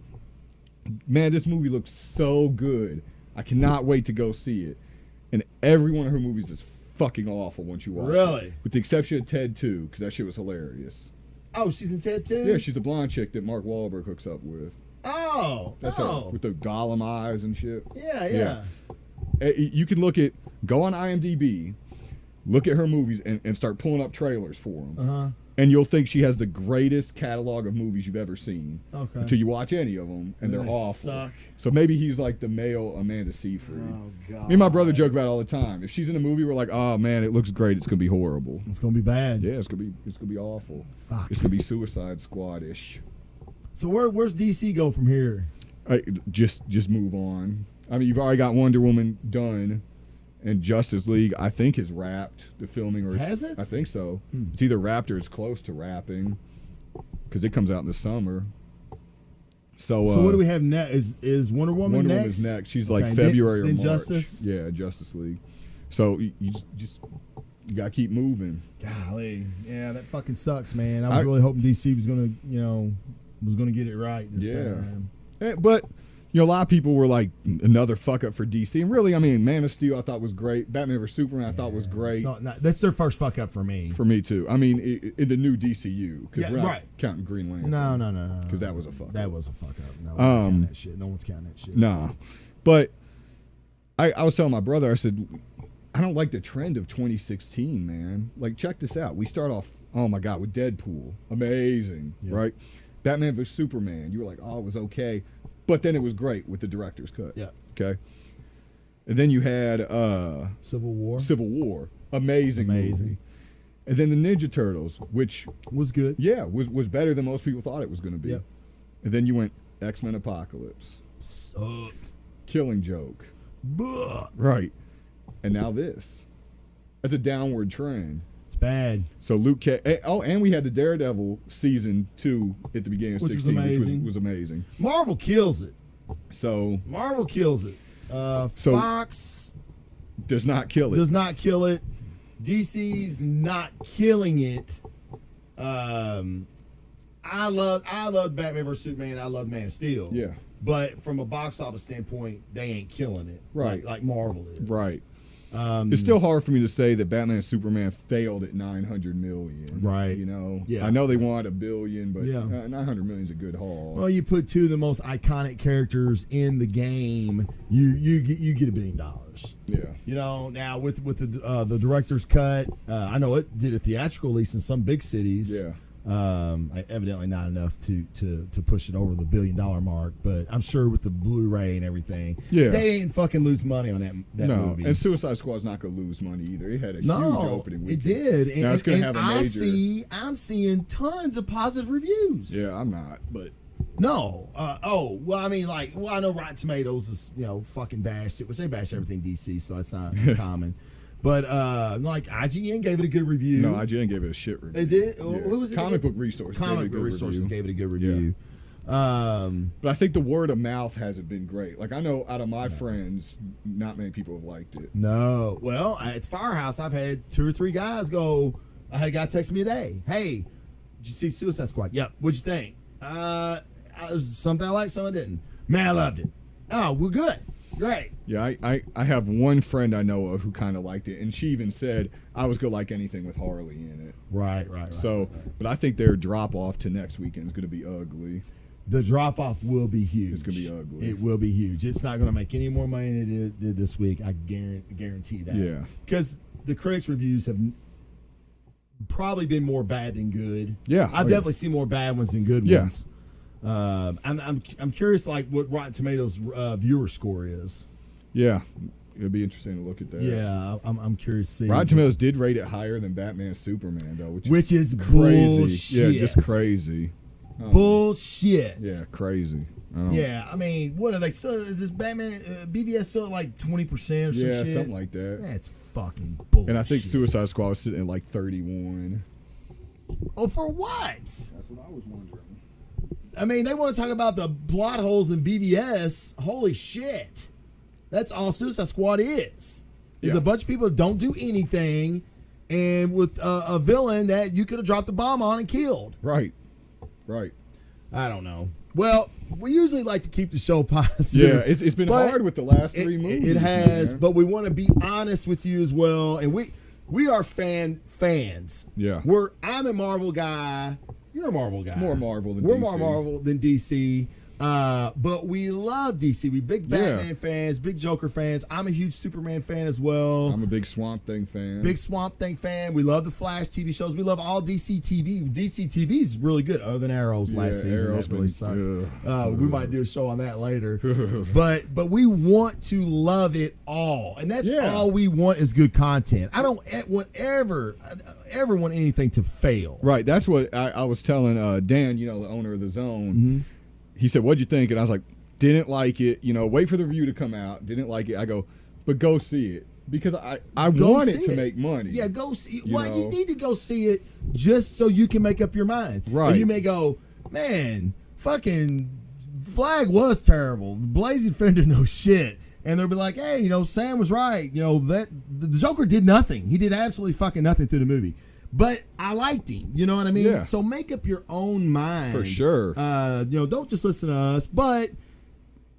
Speaker 2: man, this movie looks so good. I cannot wait to go see it. And every one of her movies is fucking awful once you watch it.
Speaker 1: Really?
Speaker 2: With the exception of Ted 2, because that shit was hilarious.
Speaker 1: Oh, she's in Ted too.
Speaker 2: Yeah, she's the blonde chick that Mark Wahlberg hooks up with.
Speaker 1: Oh,
Speaker 2: That's her, with the Gollum eyes and shit.
Speaker 1: Yeah.
Speaker 2: You can go on IMDb, look at her movies, and start pulling up trailers for them. And you'll think she has the greatest catalog of movies you've ever seen.
Speaker 1: Okay.
Speaker 2: Until you watch any of them, and they're
Speaker 1: They
Speaker 2: awful.
Speaker 1: suck.
Speaker 2: So maybe he's like the male Amanda Seyfried.
Speaker 1: Oh God.
Speaker 2: Me and my brother joke about it all the time. If she's in a movie, we're like, oh man, it looks great. It's gonna be horrible.
Speaker 1: It's gonna be bad.
Speaker 2: Yeah, it's gonna be awful.
Speaker 1: Fuck.
Speaker 2: It's gonna be Suicide Squad-ish.
Speaker 1: So where's DC go from here?
Speaker 2: Just move on. I mean, you've already got Wonder Woman done, and Justice League, I think, is wrapped. The filming, or
Speaker 1: Has it?
Speaker 2: I think so. It's either wrapped or it's close to wrapping, because it comes out in the summer. So
Speaker 1: what do we have next? Is Wonder Woman
Speaker 2: Wonder
Speaker 1: next?
Speaker 2: Woman's next. She's like
Speaker 1: Okay,
Speaker 2: February or
Speaker 1: then
Speaker 2: March.
Speaker 1: Justice?
Speaker 2: Yeah, Justice League. So you gotta keep moving.
Speaker 1: Golly, yeah, that fucking sucks, man. I was really hoping DC was gonna get it right this time.
Speaker 2: But a lot of people were like, another fuck up for DC. And really, I mean, Man of Steel I thought was great. Batman vs Superman I thought was great.
Speaker 1: That's their first fuck up for me.
Speaker 2: For me too. I mean, in the new DCU, because we're not
Speaker 1: right.
Speaker 2: counting Green Lantern.
Speaker 1: No.
Speaker 2: Because that was a fuck up.
Speaker 1: That was a fuck up. No, we're not counting that shit. No one's counting that shit.
Speaker 2: Nah. But I was telling my brother, I said, I don't like the trend of 2016, man. Like, check this out. We start off, oh my God, with Deadpool. Amazing, right? Batman vs Superman. You were like, oh, it was okay. But then it was great with the director's cut.
Speaker 1: Yeah.
Speaker 2: Okay. And then you had
Speaker 1: Civil War.
Speaker 2: Amazing movie. And then the Ninja Turtles, which
Speaker 1: was good.
Speaker 2: yeah, was better than most people thought it was going to be.
Speaker 1: Yep.
Speaker 2: And then you went X-Men Apocalypse.
Speaker 1: Sucked.
Speaker 2: Killing Joke.
Speaker 1: Buh.
Speaker 2: Right. And now this. That's a downward trend.
Speaker 1: It's bad.
Speaker 2: So Luke Cage. Oh, and we had the Daredevil season 2 at the beginning of
Speaker 1: Which was
Speaker 2: 16,
Speaker 1: amazing.
Speaker 2: which was amazing.
Speaker 1: Marvel kills it.
Speaker 2: So
Speaker 1: Marvel kills it.
Speaker 2: So-
Speaker 1: Fox
Speaker 2: does not kill it.
Speaker 1: does not kill it. DC's not killing it. I love Batman vs Superman. I love Man of Steel.
Speaker 2: Yeah.
Speaker 1: But from a box office standpoint, they ain't killing it.
Speaker 2: Right.
Speaker 1: Like Marvel is.
Speaker 2: Right. It's still hard for me to say that Batman and Superman failed at 900 million.
Speaker 1: Right.
Speaker 2: You know.
Speaker 1: Yeah.
Speaker 2: I know they wanted $1 billion, but
Speaker 1: Yeah.
Speaker 2: 900 million is a good haul.
Speaker 1: Well, you put two of the most iconic characters in the game, you get $1 billion.
Speaker 2: Yeah.
Speaker 1: You know, now with the director's cut, I know it did a theatrical release in some big cities.
Speaker 2: Yeah.
Speaker 1: Evidently not enough to push it over the $1 billion mark, but I'm sure with the Blu-ray and everything, they ain't fucking lose money on that movie.
Speaker 2: And Suicide Squad's not gonna lose money either. It had a huge opening weekend.
Speaker 1: It did.
Speaker 2: Now
Speaker 1: and,
Speaker 2: it's gonna have a major.
Speaker 1: I'm seeing tons of positive reviews.
Speaker 2: Yeah, I'm not, but.
Speaker 1: No. I mean, I know Rotten Tomatoes is, fucking bashed it, which they bash everything DC, so that's not common. But, IGN gave it a good review.
Speaker 2: No, IGN gave it a shit review.
Speaker 1: They did?
Speaker 2: Yeah.
Speaker 1: Who was it?
Speaker 2: Comic Book Resources.
Speaker 1: Comic Book Resources gave it a good review.
Speaker 2: Yeah. But I think the word of mouth hasn't been great. Like, I know out of my friends, not many people have liked it.
Speaker 1: No. Well, at Firehouse, I've had 2 or 3 guys go, I had a guy text me today. Hey, did you see Suicide Squad? Yep. What'd you think? Something I liked, something I didn't. Man, I loved it. Oh, well, good. Great.
Speaker 2: Yeah, I have one friend I know of who kind of liked it, and she even said I was gonna like anything with Harley in it.
Speaker 1: Right.
Speaker 2: So, but I think their drop off to next weekend is gonna be ugly.
Speaker 1: The drop off will be huge.
Speaker 2: It's gonna be ugly.
Speaker 1: It will be huge. It's not gonna make any more money than it did this week. I guarantee that.
Speaker 2: Yeah.
Speaker 1: Because the critics' reviews have probably been more bad than good.
Speaker 2: Yeah.
Speaker 1: I've definitely seen more bad ones than good ones. I'm curious, what Rotten Tomatoes viewer score is.
Speaker 2: Yeah, it'll be interesting to look at that.
Speaker 1: Yeah, I'm curious to see.
Speaker 2: Rotten Tomatoes did rate it higher than Batman Superman though, which is
Speaker 1: crazy.
Speaker 2: Bullshit. Yeah, just crazy.
Speaker 1: Bullshit.
Speaker 2: Yeah, crazy.
Speaker 1: Yeah, I mean, what are they still? Is this Batman BVS still at 20% or some shit?
Speaker 2: Yeah, something like that.
Speaker 1: That's fucking bullshit.
Speaker 2: And I think Suicide Squad was sitting at 31.
Speaker 1: Oh, for what?
Speaker 2: That's what I was wondering.
Speaker 1: I mean, they want to talk about the plot holes in BVS. Holy shit. That's all Suicide Squad is. It's a bunch of people that don't do anything and with a villain that you could have dropped the bomb on and killed.
Speaker 2: Right.
Speaker 1: I don't know. Well, we usually like to keep the show positive.
Speaker 2: Yeah, it's been hard with the last 3 movies.
Speaker 1: It has,
Speaker 2: man.
Speaker 1: but we want to be honest with you as well. And we are fans.
Speaker 2: Yeah.
Speaker 1: I'm a Marvel guy. You're a Marvel guy.
Speaker 2: More Marvel than
Speaker 1: We're
Speaker 2: DC.
Speaker 1: more Marvel than DC. But we love DC. We big Batman fans, big Joker fans. I'm a huge Superman fan as well.
Speaker 2: I'm a big Swamp Thing fan.
Speaker 1: Big Swamp Thing fan. We love the Flash TV shows. We love all DC TV. DC TV is really good, other than Arrow's last season.
Speaker 2: Arrow's
Speaker 1: that really sucked. We might do a show on that later. but we want to love it all, and that's all we want is good content. I don't ever want anything to fail.
Speaker 2: Right. That's what I was telling Dan, the owner of the Zone.
Speaker 1: Mm-hmm.
Speaker 2: He said, "What'd you think?" And I was like, "Didn't like it. Wait for the review to come out. Didn't like it." I go, "But go see it because I want it to make money."
Speaker 1: Yeah, go see it. Well, you need to go see it just so you can make up your mind.
Speaker 2: Right.
Speaker 1: And you may go, man, fucking Flag was terrible. BlazingDefender no shit. And they'll be like, hey, Sam was right. That the Joker did nothing. He did absolutely fucking nothing through the movie. But I liked him. You know what I mean?
Speaker 2: Yeah.
Speaker 1: So make up your own mind.
Speaker 2: For sure.
Speaker 1: Don't just listen to us. But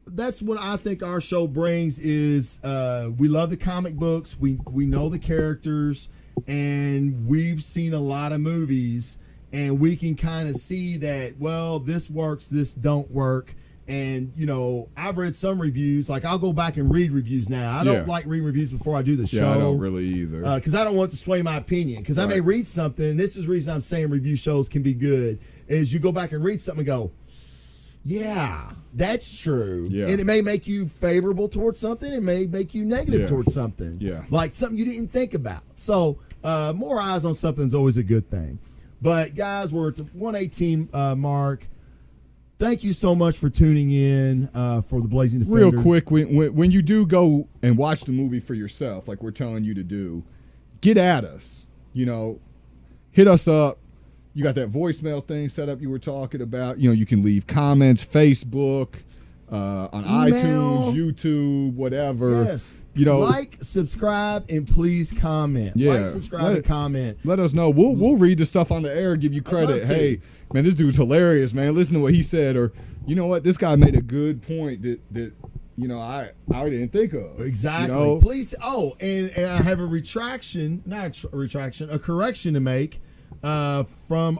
Speaker 1: that's what I think our show brings is we love the comic books. We know the characters. And we've seen a lot of movies. And we can kind of see that, well, this works, this don't work. And, I've read some reviews. Like, I'll go back and read reviews now. I don't like reading reviews before I do the show.
Speaker 2: Yeah, I don't really either.
Speaker 1: Because I don't want to sway my opinion. Because I may read something, and this is the reason I'm saying review shows can be good, is you go back and read something and go, yeah, that's true.
Speaker 2: Yeah.
Speaker 1: And it may make you favorable towards something. It may make you negative towards something.
Speaker 2: Yeah.
Speaker 1: Like something you didn't think about. So, more eyes on something is always a good thing. But, guys, we're at the 118 mark. Thank you so much for tuning in for the BlazingDefender.
Speaker 2: Real quick, when you do go and watch the movie for yourself, like we're telling you to do, get at us. Hit us up. You got that voicemail thing set up you were talking about. You can leave comments, Facebook, on iTunes, YouTube, whatever.
Speaker 1: Yes. Like, subscribe, and please comment.
Speaker 2: Yeah.
Speaker 1: Like, subscribe, and comment.
Speaker 2: Let us know. We'll read the stuff on the air, give you credit. Hey, man, this dude's hilarious, man. Listen to what he said. Or, you know what? This guy made a good point that I didn't think of.
Speaker 1: Exactly. Please. Oh, and I have a correction to make from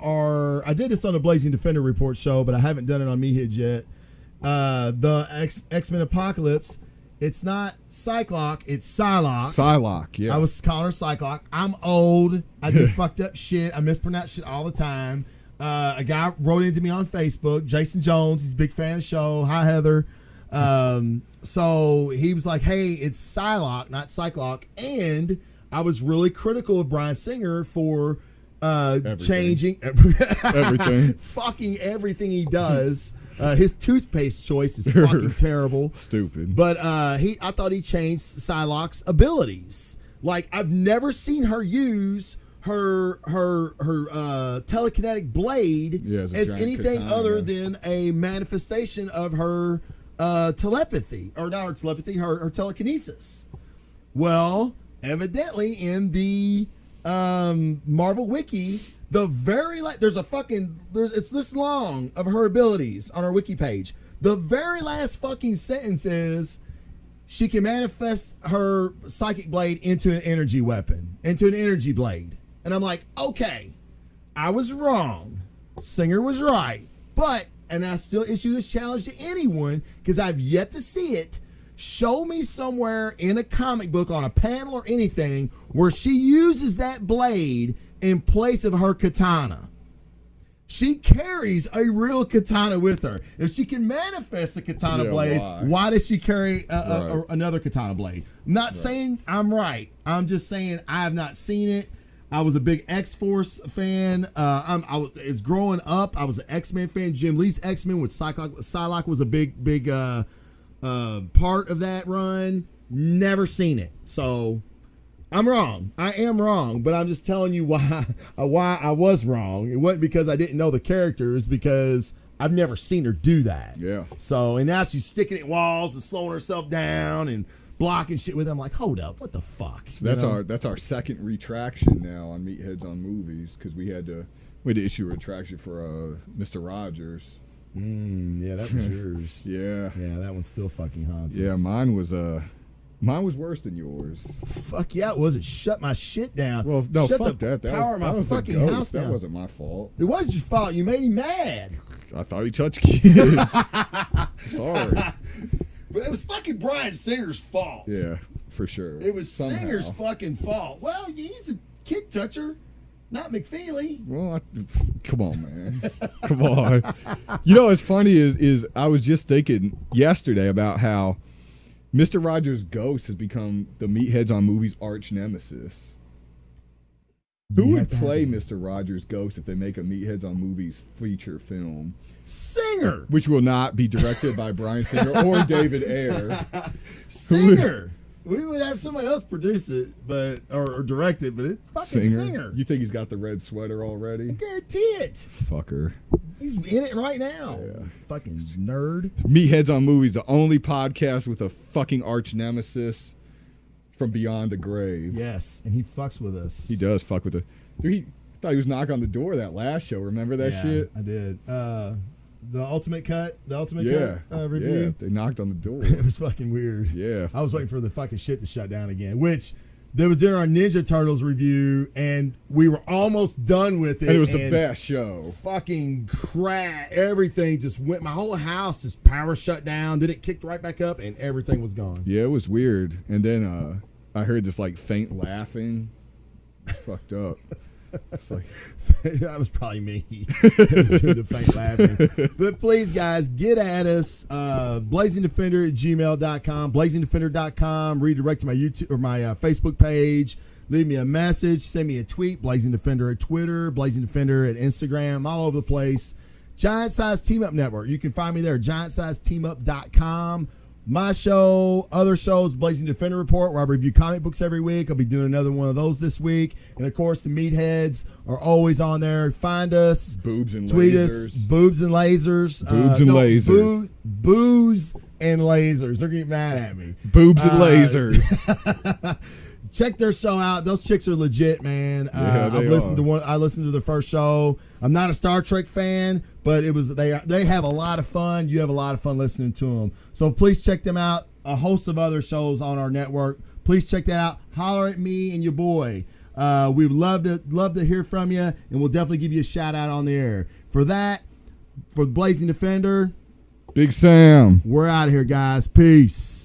Speaker 1: I did this on the BlazingDefender Report show, but I haven't done it on Meatheads yet. The X-Men Apocalypse. It's not Cyclock, it's Psylocke.
Speaker 2: Psylocke, yeah.
Speaker 1: I was calling her Cyclock. I'm old. I do fucked up shit. I mispronounce shit all the time. A guy wrote into me on Facebook, Jason Jones. He's a big fan of the show. Hi, Heather. So he was like, hey, it's Psylocke, not Cyclock. And I was really critical of Bryan Singer for changing
Speaker 2: everything.
Speaker 1: Fucking everything he does. His toothpaste choice is fucking terrible.
Speaker 2: Stupid.
Speaker 1: But I thought he changed Psylocke's abilities. Like, I've never seen her use her telekinetic blade as anything other than a manifestation of her telepathy, or not her telepathy, her telekinesis. Well, evidently in the Marvel Wiki, it's this long of her abilities on her wiki page. The very last fucking sentence is she can manifest her psychic blade into an energy weapon, into an energy blade. And I'm like, okay, I was wrong. Singer was right. But, and I still issue this challenge to anyone because I've yet to see it. Show me somewhere in a comic book on a panel or anything where she uses that blade in place of her katana. She carries a real katana with her. If she can manifest a katana blade, why does she carry another katana blade? I'm not saying I'm right. I'm just saying I have not seen it. I was a big X-Force fan. It's growing up. I was an X-Men fan. Jim Lee's X-Men with Psylocke was a big part of that run. Never seen it. So I'm wrong. I am wrong, but I'm just telling you why I was wrong. It wasn't because I didn't know the characters, because I've never seen her do that.
Speaker 2: Yeah.
Speaker 1: So, and now she's sticking at walls and slowing herself down and blocking shit with them. I'm like, hold up, what the fuck?
Speaker 2: So that's our second retraction now on Meatheads on Movies, because we had to issue a retraction for Mr. Rogers.
Speaker 1: Yeah, that was yours.
Speaker 2: Yeah,
Speaker 1: that one still fucking haunts us.
Speaker 2: Yeah, mine was worse than yours.
Speaker 1: Fuck yeah, it was. It shut my shit down.
Speaker 2: Well, no,
Speaker 1: shut
Speaker 2: fuck that.
Speaker 1: Power of my fucking house down.
Speaker 2: That wasn't my fault.
Speaker 1: It was your fault. You made me mad.
Speaker 2: I thought he touched kids. Sorry.
Speaker 1: But it was fucking Bryan Singer's fault.
Speaker 2: Yeah, for sure.
Speaker 1: It was Singer's fucking fault. Well, he's a kid toucher, not McFeely.
Speaker 2: Well, come on, man. Come on. You know what's funny is I was just thinking yesterday about how Mr. Rogers' ghost has become the Meatheads on Movies arch nemesis. Who would play Mr. Rogers' ghost if they make a Meatheads on Movies feature film?
Speaker 1: Singer.
Speaker 2: Which will not be directed by Bryan Singer or David Ayer.
Speaker 1: Singer. We would have somebody else produce it, or direct it, but it's fucking Singer.
Speaker 2: You think he's got the red sweater already?
Speaker 1: I guarantee it.
Speaker 2: Fucker.
Speaker 1: He's in it right now.
Speaker 2: Yeah.
Speaker 1: Fucking nerd.
Speaker 2: Meatheads on Movies, the only podcast with a fucking arch nemesis from beyond the grave.
Speaker 1: Yes, and he fucks with us.
Speaker 2: He does fuck with us. Dude, he thought he was knocking on the door that last show. Remember that shit?
Speaker 1: I did. The Ultimate Cut review.
Speaker 2: Yeah, they knocked on the door.
Speaker 1: It was fucking weird.
Speaker 2: Yeah.
Speaker 1: I was waiting for the fucking shit to shut down again, which there was in our Ninja Turtles review, and we were almost done with it.
Speaker 2: And it was the best show.
Speaker 1: Fucking crap. Everything just went, my whole house, just power shut down. Then it kicked right back up, and everything was gone.
Speaker 2: Yeah, it was weird. And then I heard this like faint laughing. Fucked up. It's like
Speaker 1: that was probably me. It was doing the faint laughing. But please, guys, get at us. BlazingDefender@gmail.com, BlazingDefender.com. Redirect to my YouTube or my Facebook page. Leave me a message. Send me a tweet. Blazing Defender at Twitter. Blazing Defender at Instagram. All over the place. Giant Size Team Up Network. You can find me there. GiantSizeTeamUp.com. My show, other shows, Blazing Defender Report, where I review comic books every week. I'll be doing another one of those this week. And, of course, the Meatheads are always on there. Find us.
Speaker 2: Boobs and
Speaker 1: tweet
Speaker 2: lasers.
Speaker 1: Us. Boobs and lasers.
Speaker 2: Boobs and lasers.
Speaker 1: Booze and lasers. They're getting mad at me.
Speaker 2: Boobs and lasers.
Speaker 1: Check their show out. Those chicks are legit, man.
Speaker 2: Yeah,
Speaker 1: I listened to the first show. I'm not a Star Trek fan, but they have a lot of fun. You have a lot of fun listening to them. So please check them out. A host of other shows on our network. Please check that out. Holler at me and your boy. We would love to hear from you, and we'll definitely give you a shout out on the air. For that, for the Blazing Defender,
Speaker 2: Big Sam.
Speaker 1: we're out of here, guys. Peace.